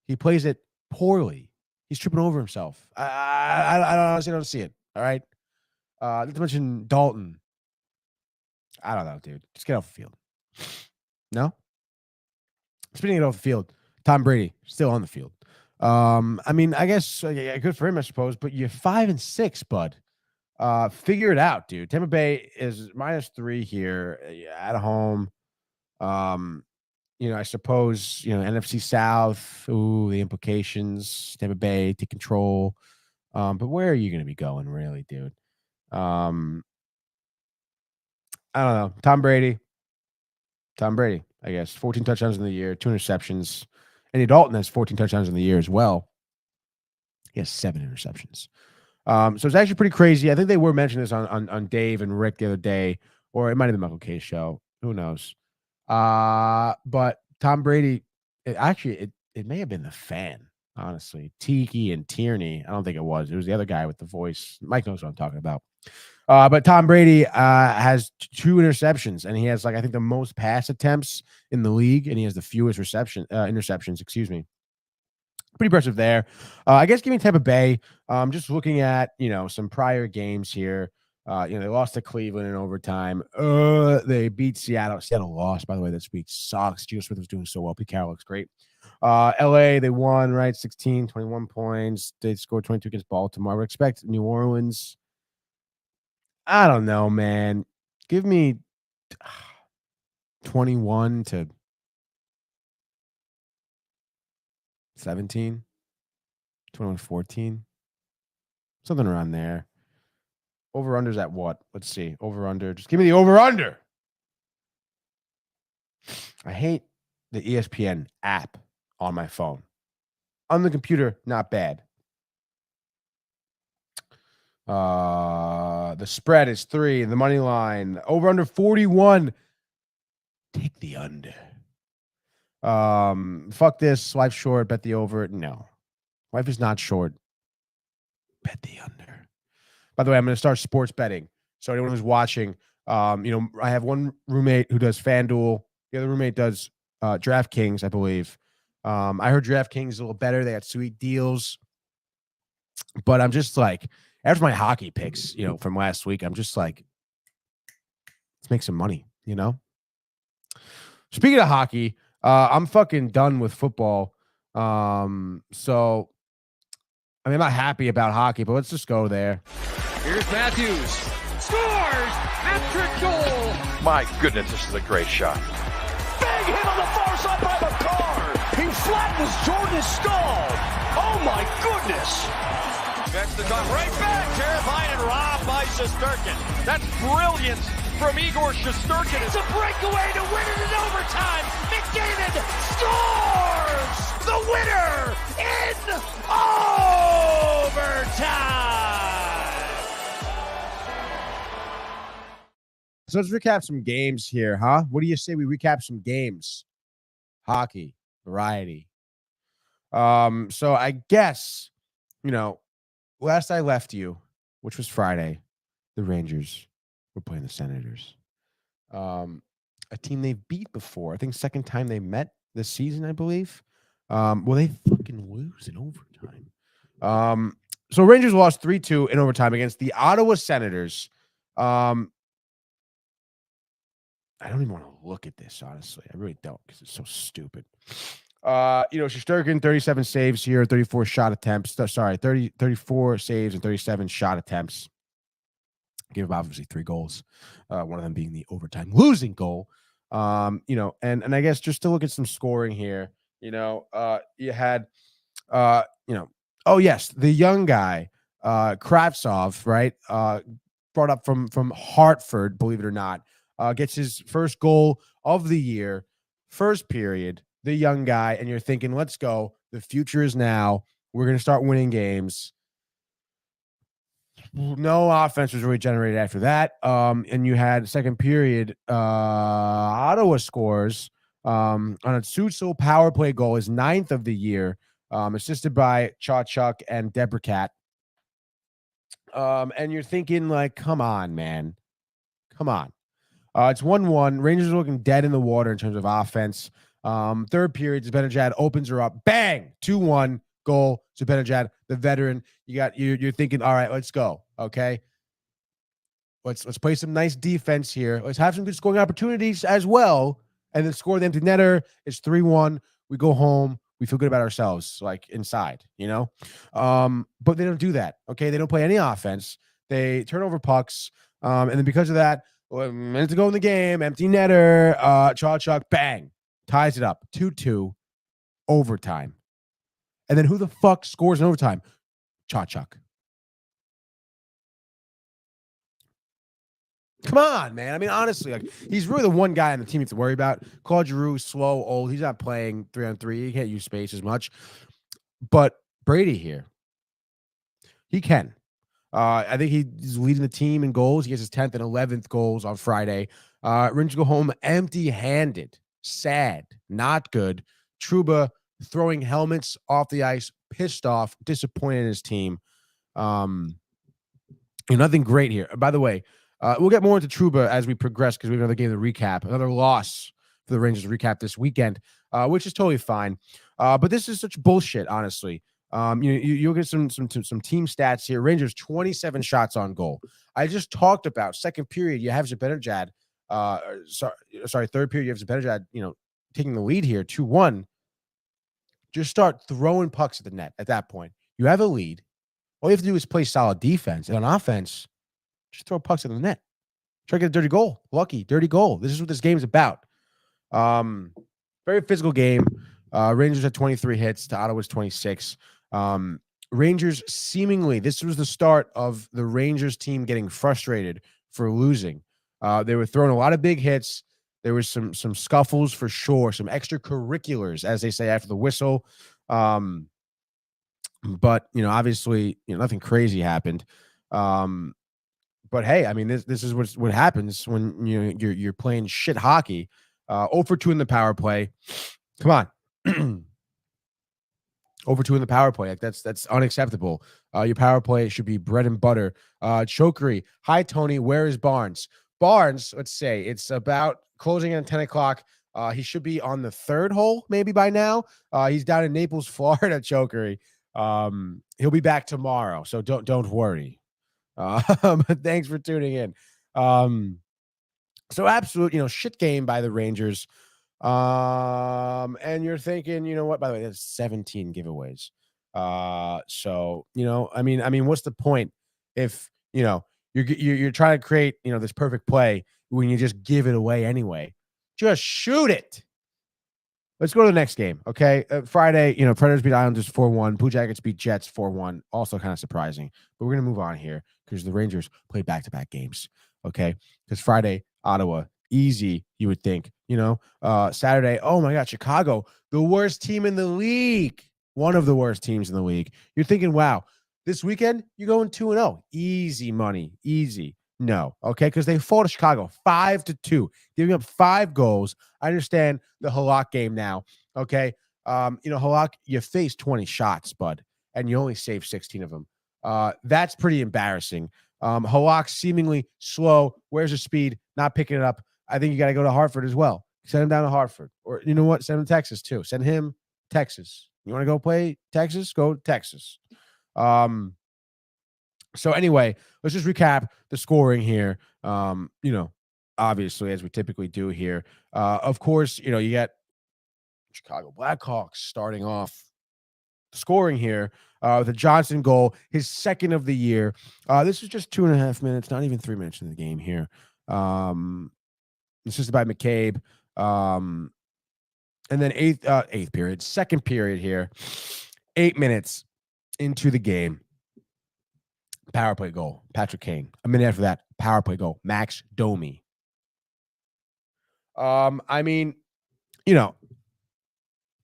He plays it poorly. He's tripping over himself. I honestly don't see it. All right. Not to mention Dalton. I don't know, dude. Just get off the field. No? Speaking of off the field, Tom Brady still on the field. I mean, I guess good for him, I suppose, but you're 5-6, bud. Figure it out, dude. Tampa Bay is -3 here at home. I suppose, NFC South, the implications, Tampa Bay take control. But where are you going to be going, really, dude? I don't know. Tom Brady, I guess. 14 touchdowns in the year, 2 interceptions. Andy Dalton has 14 touchdowns in the year as well. He has 7 interceptions. So it's actually pretty crazy. I think they were mentioning this on Dave and Rick the other day, or it might have been the Michael K show. Who knows? But Tom Brady, it may have been the Fan, honestly. Tiki and Tierney. I don't think it was. It was the other guy with the voice. Mike knows what I'm talking about. But Tom Brady has 2 interceptions, and he has, I think the most pass attempts in the league, and he has the fewest interceptions, excuse me. Pretty impressive there. I guess giving Tampa Bay, just looking at, some prior games here. They lost to Cleveland in overtime. They beat Seattle. Seattle lost, by the way, this week. Sucks. Geno Smith was doing so well. Pete Carroll looks great. LA, they won, right? 16, 21 points. They scored 22 against Baltimore. I would expect New Orleans. I don't know, man. Give me 21 to 17, 21-14, something around there. Over-under's at what? Let's see. Over-under. Just give me the over-under. I hate the ESPN app on my phone. On the computer, not bad. The spread is 3. The money line. Over-under 41. Take the under. Fuck this. Life's short. Bet the over. No. Life is not short. Bet the under. By the way, I'm going to start sports betting. So anyone who's watching, I have one roommate who does FanDuel. The other roommate does DraftKings, I believe. I heard DraftKings is a little better. They had sweet deals. But I'm just after my hockey picks, from last week, I'm just let's make some money, Speaking of hockey, I'm fucking done with football. So, I'm not happy about hockey, but let's just go there. Here's Matthews. Scores! Hat-trick goal! My goodness, this is a great shot. Big hit on the far side by McCarr. He flattens Jordan's skull. Oh, my goodness. Gets the gun right back. Terrified and robbed by Shesterkin. That's brilliant from Igor Shesterkin. It's a breakaway to win it in overtime. McDavid scores the winner in overtime. So let's recap some games here, huh? What do you say we recap some games? Hockey, variety. So I guess, last I left you, which was Friday, the Rangers were playing the Senators. A team they've beat before. I think second time they met this season, I believe. They fucking lose in overtime. So Rangers lost 3-2 in overtime against the Ottawa Senators. I don't even want to look at this, honestly. I really don't, because it's so stupid. Shesterkin, 37 saves here, 34 shot attempts. 34 saves and 37 shot attempts. Gave him obviously 3 goals. One of them being the overtime losing goal. And I guess just to look at some scoring here, you had, the young guy, Kravtsov, right? Brought up from Hartford, believe it or not, gets his first goal of the year, first period. The young guy, and you're thinking, let's go. The future is now. We're going to start winning games. No offense was really generated after that. And you had second period, Ottawa scores on a Suso power play goal, his 9th of the year, assisted by Chachuk and Debricat. And you're thinking, like, come on, man. Come on. It's 1-1. Rangers are looking dead in the water in terms of offense. Third period, Zibanejad opens her up. Bang! 2-1 goal. Zibanejad, the veteran. You're thinking, all right, let's go. Okay. Let's play some nice defense here. Let's have some good scoring opportunities as well. And then score the empty netter. It's 3-1. We go home. We feel good about ourselves, like inside, But they don't do that. Okay. They don't play any offense. They turn over pucks. And then because of that, a minute to go in the game, empty netter, Chachuk, bang. Ties it up 2-2 overtime. And then who the fuck scores in overtime? Chachuk. Come on, man. I mean, honestly, like, he's really the one guy on the team you have to worry about. Claude Giroux, slow, old. He's not playing 3-on-3. He can't use space as much. But Brady here, he can. I think he's leading the team in goals. He has his 10th and 11th goals on Friday. Rangers go home empty-handed. Sad, not good. Trouba throwing helmets off the ice, pissed off, disappointed in his team. Nothing great here. By the way, we'll get more into Trouba as we progress because we have another game to recap, another loss for the Rangers to recap this weekend, which is totally fine. But this is such bullshit, honestly. You'll get some team stats here. Rangers 27 shots on goal. I just talked about second period. You have Zibanejad. Third period, you have Zibanejad, taking the lead here, 2-1. Just start throwing pucks at the net at that point. You have a lead. All you have to do is play solid defense. And on offense, just throw pucks at the net. Try to get a dirty goal. Lucky, dirty goal. This is what this game is about. Very physical game. Rangers had 23 hits to Ottawa's 26. Rangers seemingly, this was the start of the Rangers team getting frustrated for losing. They were throwing a lot of big hits. There was some scuffles for sure, some extracurriculars, as they say, after the whistle. But obviously, nothing crazy happened. But hey, I mean, this is what happens when you're playing shit hockey. 0 for 2 in the power play. Come on. 0 for 2 in the power play. Like that's unacceptable. Your power play should be bread and butter. Chokery. Hi, Tony. Where is Barnes? Barnes, let's say it's about closing at 10 o'clock. He should be on the third hole maybe by now. He's down in Naples, Florida, Chokery. He'll be back tomorrow, so don't worry. Thanks for tuning in. So absolute, shit game by the Rangers. And you're thinking, you know what? By the way, that's 17 giveaways. So I mean, what's the point if you're trying to create this perfect play when you just give it away anyway? Just shoot it. Let's go to the next game. Okay, Friday, Predators beat Islanders 4-1. Blue Jackets beat Jets 4-1. Also kind of surprising, but we're gonna move on here because the Rangers played back-to-back games. Okay, because Friday Ottawa, easy, you would think. Saturday, oh my God, Chicago, the worst team in the league. One of the worst teams in the league. You're thinking, wow, this weekend, you're going 2-0. Easy money. Easy. No. Okay. Because they fall to Chicago 5-2, giving up 5 goals. I understand the Halak game now. Okay. Halak, you faced 20 shots, bud, and you only saved 16 of them. That's pretty embarrassing. Halak seemingly slow. Where's the speed? Not picking it up. I think you got to go to Hartford as well. Send him down to Hartford. Or you know what? Send him to Texas too. Send him Texas. You want to go play Texas? Go Texas. So anyway, let's just recap the scoring here. Obviously, as we typically do here. Of course, you got Chicago Blackhawks starting off scoring here with a Johnson goal, his second of the year. This is just 2.5 minutes, not even 3 minutes in the game here. This is by McCabe. And then eighth period, second period here, 8 minutes into the game. Power play goal, Patrick Kane. A minute after that, power play goal, Max Domi. Hey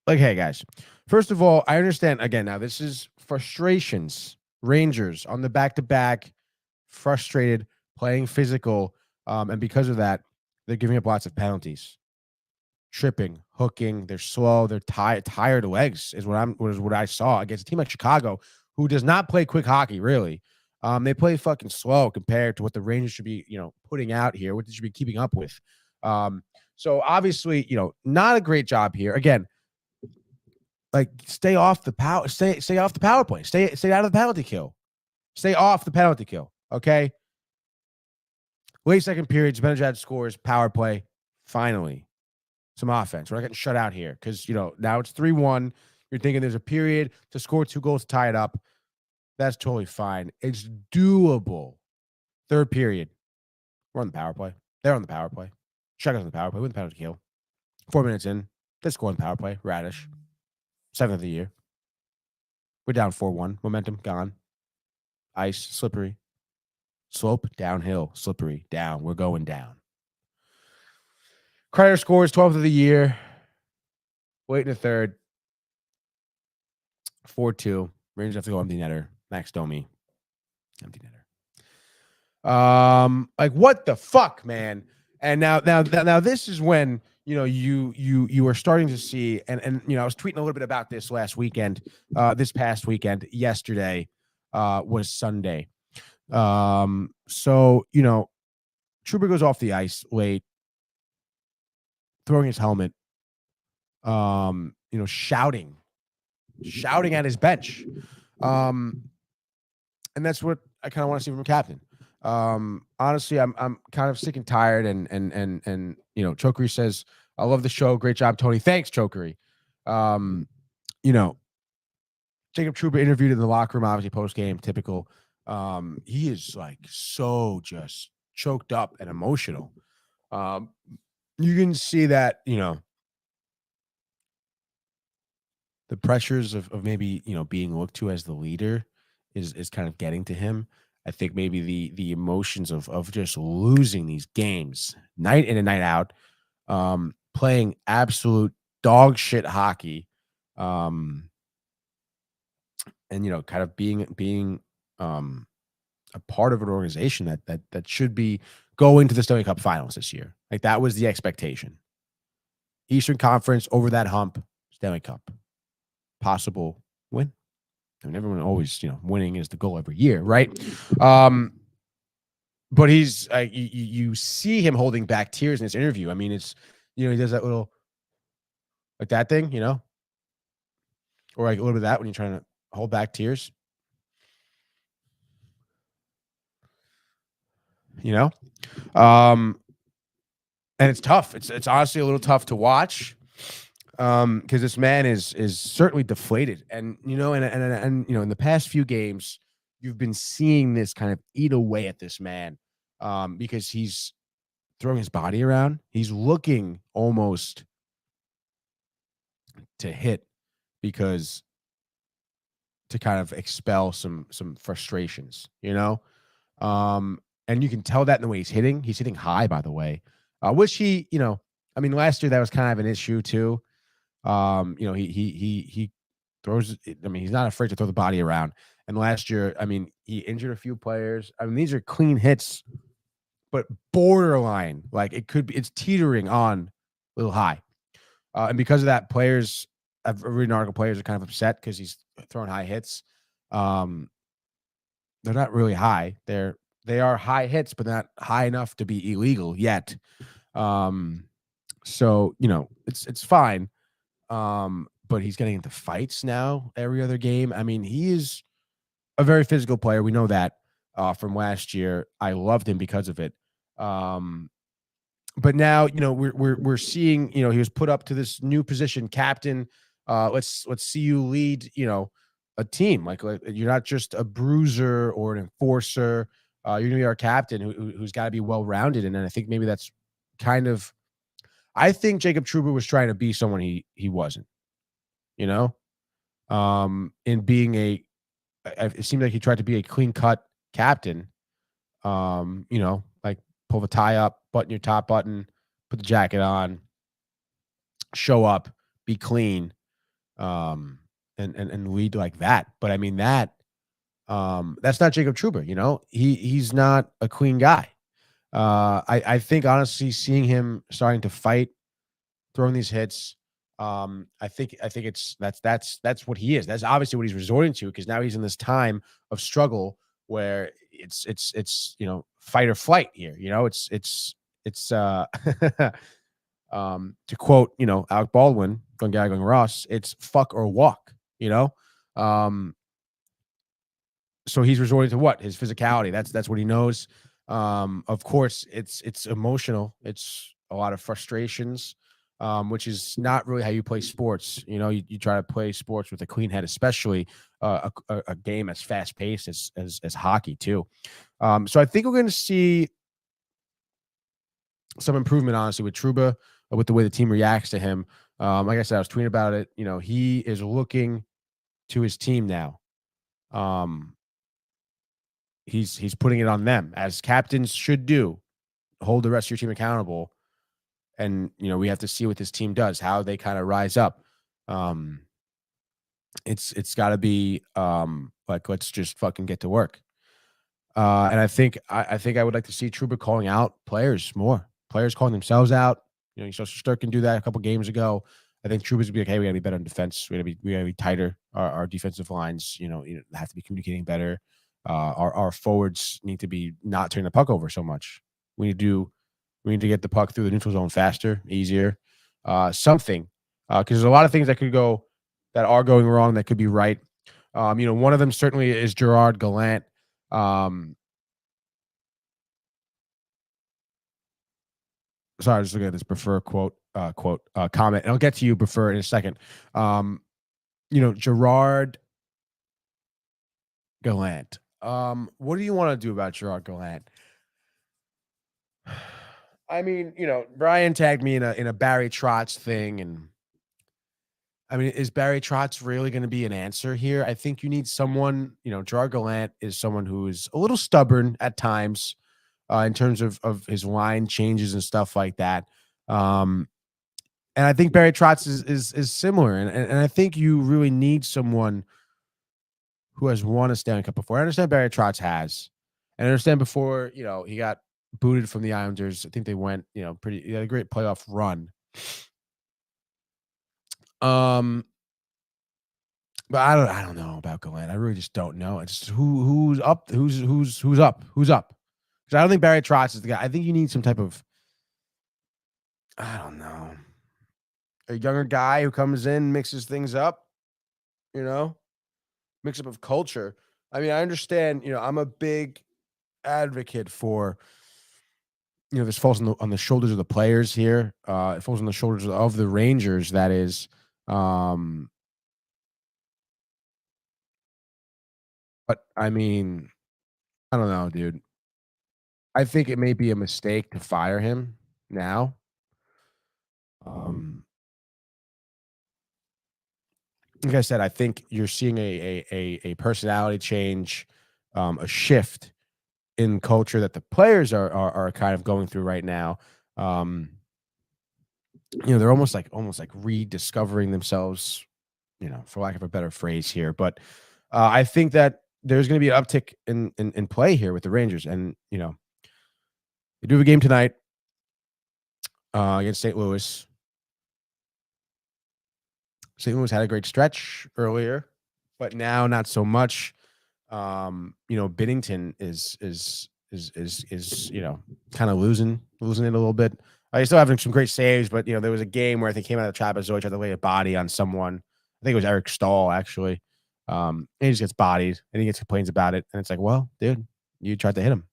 guys, first of all, I understand, again, now this is frustrations. Rangers on the back-to-back, frustrated, playing physical, and because of that, they're giving up lots of penalties. Tripping, hooking, they're slow, they're tired legs is what I saw against a team like Chicago, who does not play quick hockey, really. They play fucking slow compared to what the Rangers should be, putting out here, what they should be keeping up with. So obviously, not a great job here. Again, stay off the power, stay off the power play, stay out of the penalty kill, stay off the penalty kill. Okay. Late second period, Zibanejad scores, power play. Finally, some offense. We're not getting shut out here because now it's 3-1. You're thinking there's a period to score 2 goals, to tie it up. That's totally fine. It's doable. Third period, we're on the power play. They're on the power play. Chicago's on the power play with the penalty kill. 4 minutes in, they score on the power play. Radish. 7th of the year. We're down 4-1. Momentum gone. Ice, slippery. Slope, downhill, slippery, down. We're going down. Kreider scores 12th of the year. Late in the third. 4-2. Rangers have to go empty netter. Max Domi. Empty netter. What the fuck, man? And now this is when you are starting to see, and I was tweeting a little bit about this last weekend. This past weekend, yesterday was Sunday. So Trouba goes off the ice late, throwing his helmet, shouting at his bench. And that's what I kind of want to see from a captain. Honestly, I'm kind of sick and tired. And Chokery says, I love the show. Great job, Tony. Thanks, Chokery. Jacob Trouba interviewed in the locker room, obviously post game, typical. He is so just choked up and emotional. You can see that, the pressures of maybe, being looked to as the leader is kind of getting to him. I think maybe the emotions of just losing these games night in and night out, playing absolute dog shit hockey, and kind of being a part of an organization that should be going to the Stanley Cup Finals this year. That was the expectation. Eastern Conference over that hump, Stanley Cup, possible win. I mean, everyone always, winning is the goal every year, right? But he's you see him holding back tears in this interview. I mean, it's he does that little that thing, or a little bit of that when you're trying to hold back tears, and it's tough. It's honestly a little tough to watch. Because this man is certainly deflated, and in the past few games, you've been seeing this kind of eat away at this man, because he's throwing his body around. He's looking almost to hit, because to kind of expel some frustrations, And you can tell that in the way he's hitting. He's hitting high, by the way, which he, I mean, last year that was kind of an issue too. He throws. I mean, he's not afraid to throw the body around. And last year, I mean, he injured a few players. I mean, these are clean hits, but borderline. Like it could be, it's teetering on a little high. And because of that, I've read an article, players are kind of upset because he's throwing high hits. They're not really high. They are high hits, but not high enough to be illegal yet. So it's fine. But he's getting into fights now every other game. I mean, he is a very physical player. We know that from last year. I loved him because of it. But now, we're seeing, he was put up to this new position, captain. Let's see you lead, a team. Like you're not just a bruiser or an enforcer. You're gonna be our captain who's got to be well-rounded. And then I think maybe that's kind of, I think Jacob Trouba was trying to be someone he wasn't, in being it seemed like he tried to be a clean-cut captain. Like pull the tie up, button your top button, put the jacket on, show up, be clean, and lead like that. But I mean that's not Jacob Trouba. He's not a clean guy. I think honestly, seeing him starting to fight, throwing these hits, I think that's what he is. That's obviously what he's resorting to, because now he's in this time of struggle where it's fight or flight here. It's to quote Alec Baldwin, going Ross, it's fuck or walk. So he's resorting to what? His physicality. That's what he knows. Of course, it's emotional. It's a lot of frustrations, which is not really how you play sports. You try to play sports with a clean head, especially a game as fast paced as hockey too. So I think we're going to see some improvement, honestly, with Trouba, with the way the team reacts to him. Like I said, I was tweeting about it. He is looking to his team now. He's putting it on them, as captains should do. Hold the rest of your team accountable. And, we have to see what this team does, how they kind of rise up. It's got to be like, let's just fucking get to work. And I think I would like to see Trouba calling out players more. Players calling themselves out. You saw Sturkin do that a couple games ago. I think Trouba's be like, hey, we got to be better in defense. We got to be tighter. Our defensive lines, have to be communicating better. Our forwards need to be not turning the puck over so much. We need to get the puck through the neutral zone faster, easier, something. Because there's a lot of things that are going wrong that could be right. One of them certainly is Gerard Gallant. Sorry, I was just looking at this Prefer comment, and I'll get to you, Prefer, in a second. Gerard Gallant. What do you want to do about Gerard Gallant? I mean, Brian tagged me in a Barry Trotz thing, and I mean, is Barry Trotz really going to be an answer here? I think you need someone. Gerard Gallant is someone who is a little stubborn at times, in terms of his line changes and stuff like that. And I think Barry Trotz is similar, and I think you really need someone who has won a Stanley Cup before. I understand Barry Trotz has, and I understand before he got booted from the Islanders. I think they went he had a great playoff run. But I don't know about Gallant. I really just don't know. It's who's up, who's up. Because I don't think Barry Trotz is the guy. I think you need some type of, I don't know, a younger guy who comes in, mixes things up, mix up of culture. I mean, I understand, I'm a big advocate for, this falls on the shoulders of the players here. It falls on the shoulders of the Rangers, that is. But I mean, I don't know, dude. I think it may be a mistake to fire him now. Like I said, I think you're seeing a personality change, a shift in culture that the players are kind of going through right now. They're almost like rediscovering themselves, for lack of a better phrase here. But I think that there's going to be an uptick in play here with the Rangers. And, they do have a game tonight against St. Louis. St. Louis had a great stretch earlier, but now not so much. Binnington is kind of losing it a little bit. He's still having some great saves, but there was a game where I think he came out of the trapezoid, tried to lay a body on someone. I think it was Eric Stahl, actually. And he just gets bodied, and he gets complains about it, and it's like, well, dude, you tried to hit him.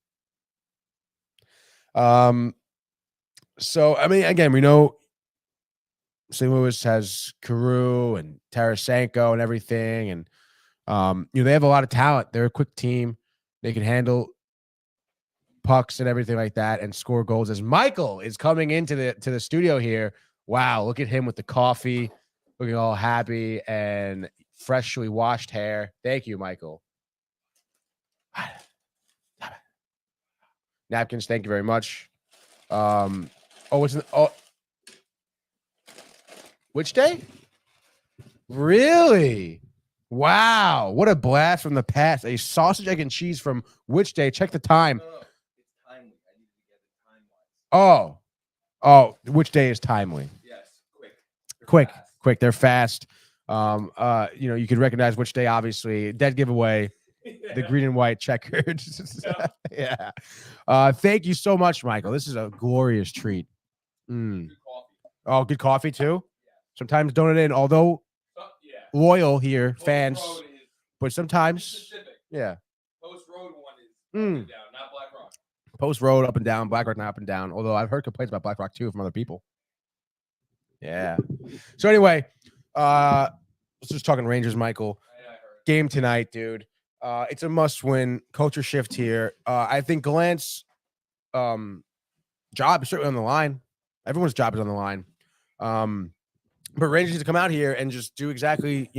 So I mean, again, we know St. Louis has Carew and Tarasenko and everything, and they have a lot of talent. They're a quick team. They can handle pucks and everything like that and score goals. As Michael is coming into the studio here. Wow, look at him with the coffee, looking all happy and freshly washed hair. Thank you, Michael. Napkins, thank you very much. Which day? Really? Wow, what a blast from the past. A sausage, egg, and cheese from which day? Check the time. No, it's timely. I need to get it time-wise. Oh, which day is timely? Yes, Quick. They're fast. You can recognize which day, obviously. Dead giveaway. The green and white checkered. Yeah. Thank you so much, Michael. This is a glorious treat. Good coffee. Oh, good coffee too? Sometimes donate in, although loyal here, fans. But sometimes, specific. Yeah. Post Road one is up and down, not Black Rock. Post Road up and down, Black Rock not up and down. Although I've heard complaints about Black Rock too from other people. Yeah. So anyway, let's just talking Rangers, Michael. Game tonight, dude. It's a must-win. Culture shift here. I think Gallant's job is certainly on the line. Everyone's job is on the line. But Rangers need to come out here and just do exactly,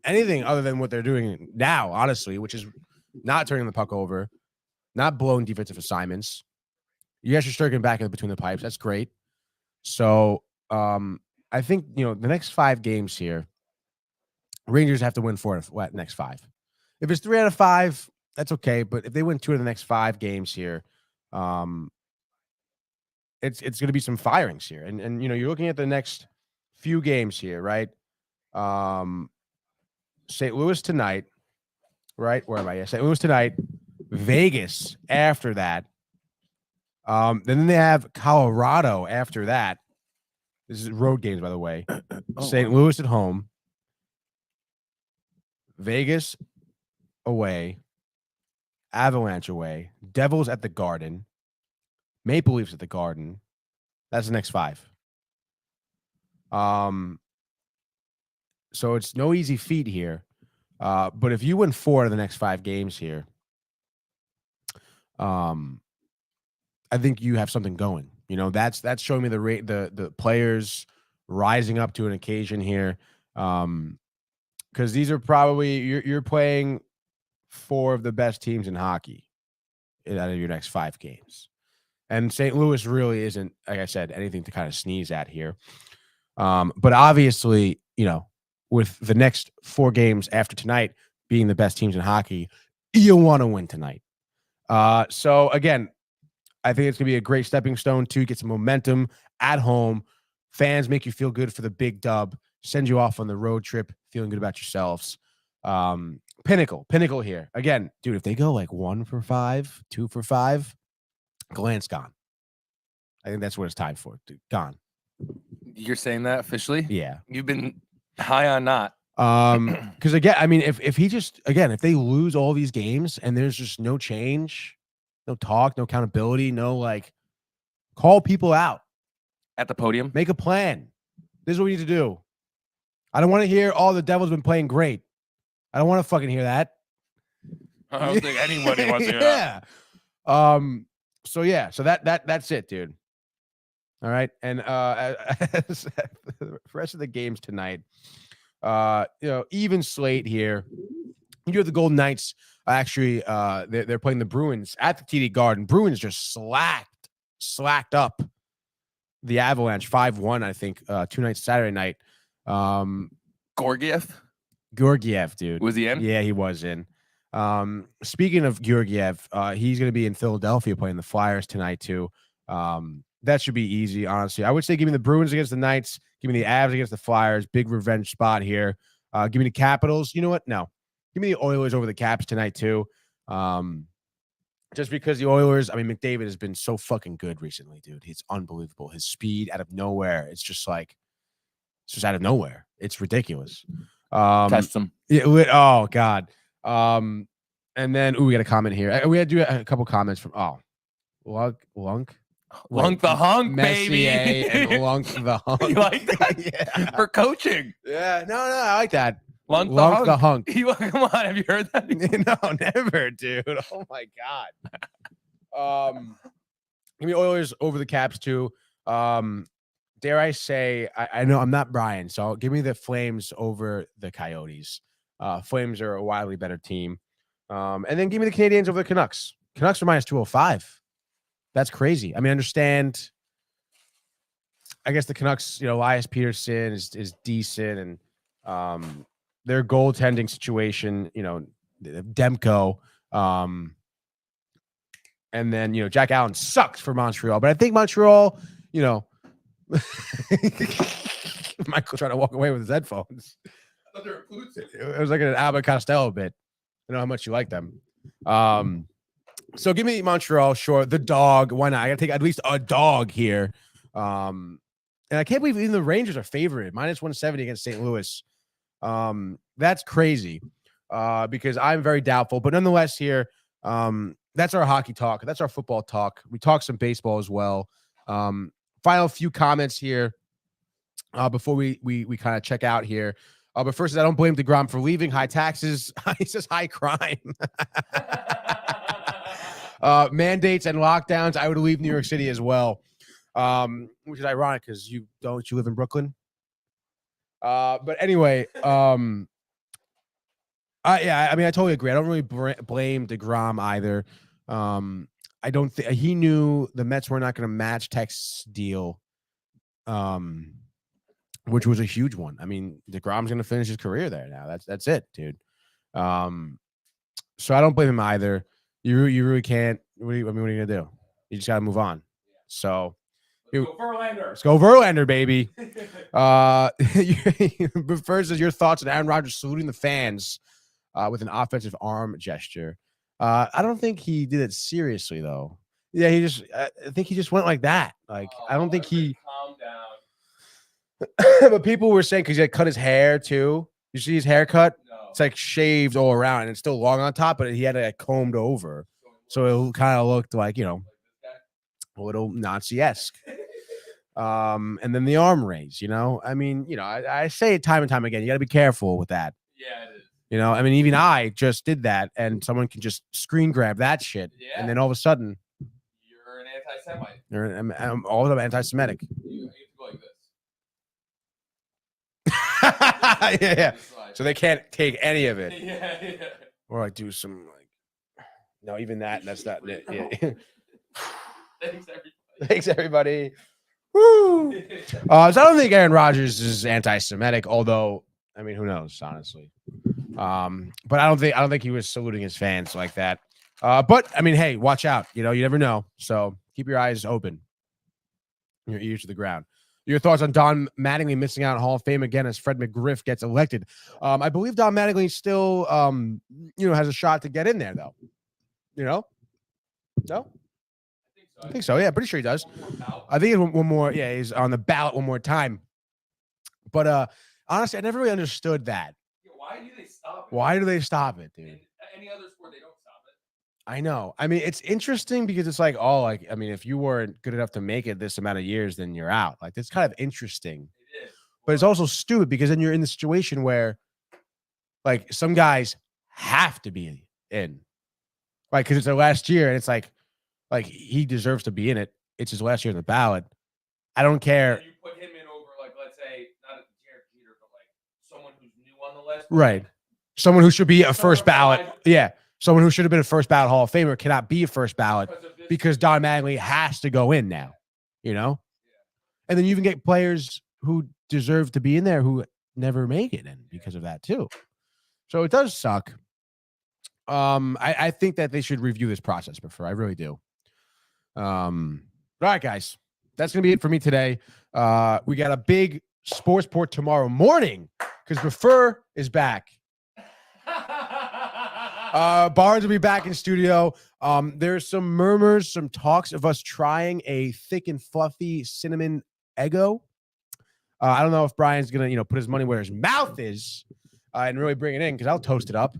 anything other than what they're doing now, honestly, which is not turning the puck over, not blowing defensive assignments. You guys are striking back in between the pipes. That's great. So I think, the next 5 games here, Rangers have to win 4 of the next 5. If it's 3 out of 5, that's okay. But if they win 2 of the next 5 games here, it's going to be some firings here. And you're looking at the next few games here, right? St. Louis tonight, right? Where am I? Yeah, St. Louis tonight, Vegas after that. Then they have Colorado after that. This is road games, by the way. St. Louis at home, Vegas away, Avalanche away, Devils at the Garden, Maple Leafs at the Garden. That's the next 5. So it's no easy feat here. But if you win 4 of the next 5 games here, I think you have something going. That's showing me the players rising up to an occasion here. Because these are probably you're playing 4 of the best teams in hockey out of your next 5 games. And St. Louis really isn't, like I said, anything to kind of sneeze at here. But obviously, with the next 4 games after tonight being the best teams in hockey, you want to win tonight. So again, I think it's going to be a great stepping stone to get some momentum at home. Fans make you feel good for the big dub, send you off on the road trip, feeling good about yourselves. Pinnacle here. Again, dude, if they go like 1 for 5, 2 for 5, Gallant's gone. I think that's what it's time for. Dude, gone. You're saying that officially? Yeah. You've been high on not. Because again, I mean, if they lose all these games and there's just no change, no talk, no accountability, no call people out At the podium? make a plan. This is what we need to do. I don't want to hear the Devils been playing great. I don't want to fucking hear that. I don't think anybody wants to hear that. Yeah. So that's it, dude. All right. And the rest of the games tonight, even slate here. You do have the Golden Knights. Actually, they're playing the Bruins at the TD Garden. Bruins just slacked up the Avalanche 5-1, I think, 2 nights Saturday night. Georgiev, dude. was he in? Yeah, he was in. Speaking of Georgiev, he's going to be in Philadelphia playing the Flyers tonight too. That should be easy, honestly. I would say give me the Bruins against the Knights. Give me the Avs against the Flyers. Big revenge spot here. Give me the Capitals. You know what? No. Give me the Oilers over the Caps tonight too. Just because the Oilers, I mean, McDavid has been so fucking good recently, dude. It's unbelievable. His speed out of nowhere. It's just out of nowhere. It's ridiculous. Test him. Oh God. And then we got a comment here. We had to do a couple comments from Lunk the Hunk, Messier baby. and Lunk the Hunk. You like that? Yeah. For coaching. Yeah. No, I like that. Lunk the Hunk. Come on, have you heard that? No, never, dude. Oh my God. Give me Oilers over the Caps too. Dare I say, I know I'm not Brian, so give me the Flames over the Coyotes. Flames are a wildly better team. And then give me the Canadiens over the Canucks. Canucks are minus 205. That's crazy. I mean, I understand. I guess the Canucks, Elias Peterson is decent, and their goaltending situation, Demko, and then Jack Allen sucks for Montreal. But I think Montreal, Michael trying to walk away with his headphones. I thought they were inclusive. It was like an Albert Costello bit. I know how much you like them. So give me Montreal, sure. The dog, why not? I gotta take at least a dog here. And I can't believe even the Rangers are favored, minus 170 against St. Louis. That's crazy. Because I'm very doubtful. But nonetheless, here, that's our hockey talk. That's our football talk. We talk some baseball as well. Final few comments here before we kind of check out here. But first, I don't blame DeGrom for leaving. High taxes. He says high crime. Mandates and lockdowns. I would leave New York City as well, which is ironic because you live in Brooklyn. But anyway, I totally agree. I don't really blame DeGrom either. I don't think he knew the Mets were not going to match Tex's deal, which was a huge one. I mean, DeGrom's going to finish his career there now. That's it, dude. So I don't blame him either. You really can't. What are you going to do? You just got to move on. So let's go Verlander, baby. But first is your thoughts on Aaron Rodgers saluting the fans with an offensive arm gesture. I don't think he did it seriously though. Yeah, I think he just went like that. Like, I don't think he calm down. But people were saying because he had cut his hair too. You see his haircut? No. It's like shaved all around and it's still long on top, but he had it combed over. So it kind of looked like, a little Nazi-esque. And then the arm raise, I mean, I say it time and time again, you got to be careful with that. Yeah, it is. I mean, even I just did that and someone can just screen grab that shit. Yeah. And then all of a sudden, you're an anti-Semite. I'm all of them anti-Semitic. You have to go like this. Yeah. So they can't take any of it. Yeah. Or like do some no, even that's not it. Yeah. Thanks everybody. Woo. So I don't think Aaron Rodgers is anti-Semitic, although I mean, who knows, honestly. But I don't think he was saluting his fans like that. But I mean, hey, watch out. You never know. So keep your eyes open, your ears to the ground. Your thoughts on Don Mattingly missing out on Hall of Fame again as Fred McGriff gets elected? I believe Don Mattingly still, has a shot to get in there, though. No? I think so. Yeah, pretty sure he does. I think one more. Yeah, he's on the ballot one more time. But honestly, I never really understood that. Why do they stop it? Why do they stop it, dude? In any other sport, they don't stop it. I know. I mean, it's interesting because it's like, if you weren't good enough to make it this amount of years, then you're out. Like, that's kind of interesting. It is. But it's also stupid because then you're in the situation where, like, some guys have to be in. Like, because it's their last year, and it's like he deserves to be in it. It's his last year on the ballot. I don't care. And you put him in over, like, let's say, not a Jared Jeter, but like someone who's new on the list. Right. Someone who should be a first ballot. Yeah. Someone who should have been a first ballot Hall of Famer cannot be a first ballot because Don Mattingly has to go in now, you know? And then you even get players who deserve to be in there who never make it in because of that too. So it does suck. I think that they should review this process before. I really do. All right, guys. That's going to be it for me today. We got a big sports port tomorrow morning because Prefer is back. Barnes will be back in studio. There's some murmurs, some talks of us trying a thick and fluffy cinnamon Eggo. I don't know if Brian's going to, put his money where his mouth is and really bring it in because I'll toast it up.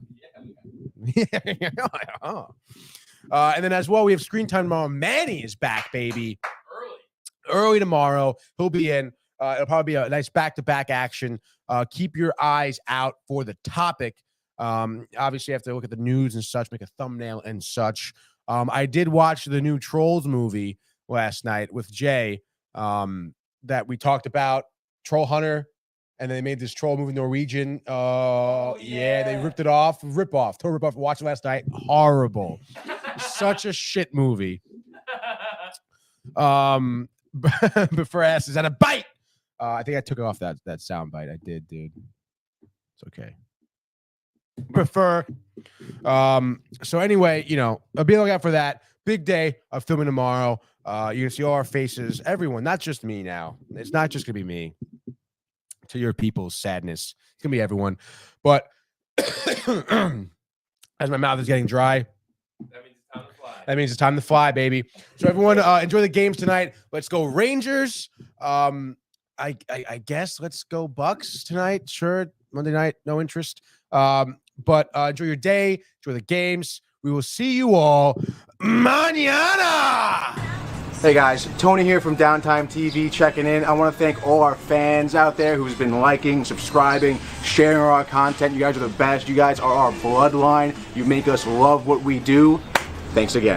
And then as well, we have screen time tomorrow. Manny is back, baby. Early tomorrow. He'll be in. It'll probably be a nice back-to-back action. Keep your eyes out for the topic. Obviously, you have to look at the news and such, make a thumbnail and such. I did watch the new Trolls movie last night with Jay that we talked about, Troll Hunter, and then they made this troll movie Norwegian. Yeah, they ripped it off. Total rip-off. Watched it last night. Horrible. Such a shit movie. Before ass is at a bite. I think I took off that sound bite. I did, dude. It's okay. Prefer. So anyway, I'll be looking out for that. Big day of filming tomorrow. You're gonna see all our faces, everyone, not just me now. It's not just gonna be me. To your people's sadness. It's gonna be everyone. But as my mouth is getting dry, that means it's time to fly, baby. So everyone, enjoy the games tonight. Let's go Rangers. I guess let's go Bucks tonight. Sure, Monday night, no interest. But enjoy your day. Enjoy the games. We will see you all mañana. Hey guys, Tony here from Downtime TV checking in. I want to thank all our fans out there who's been liking, subscribing, sharing our content. You guys are the best. You guys are our bloodline. You make us love what we do. Thanks again.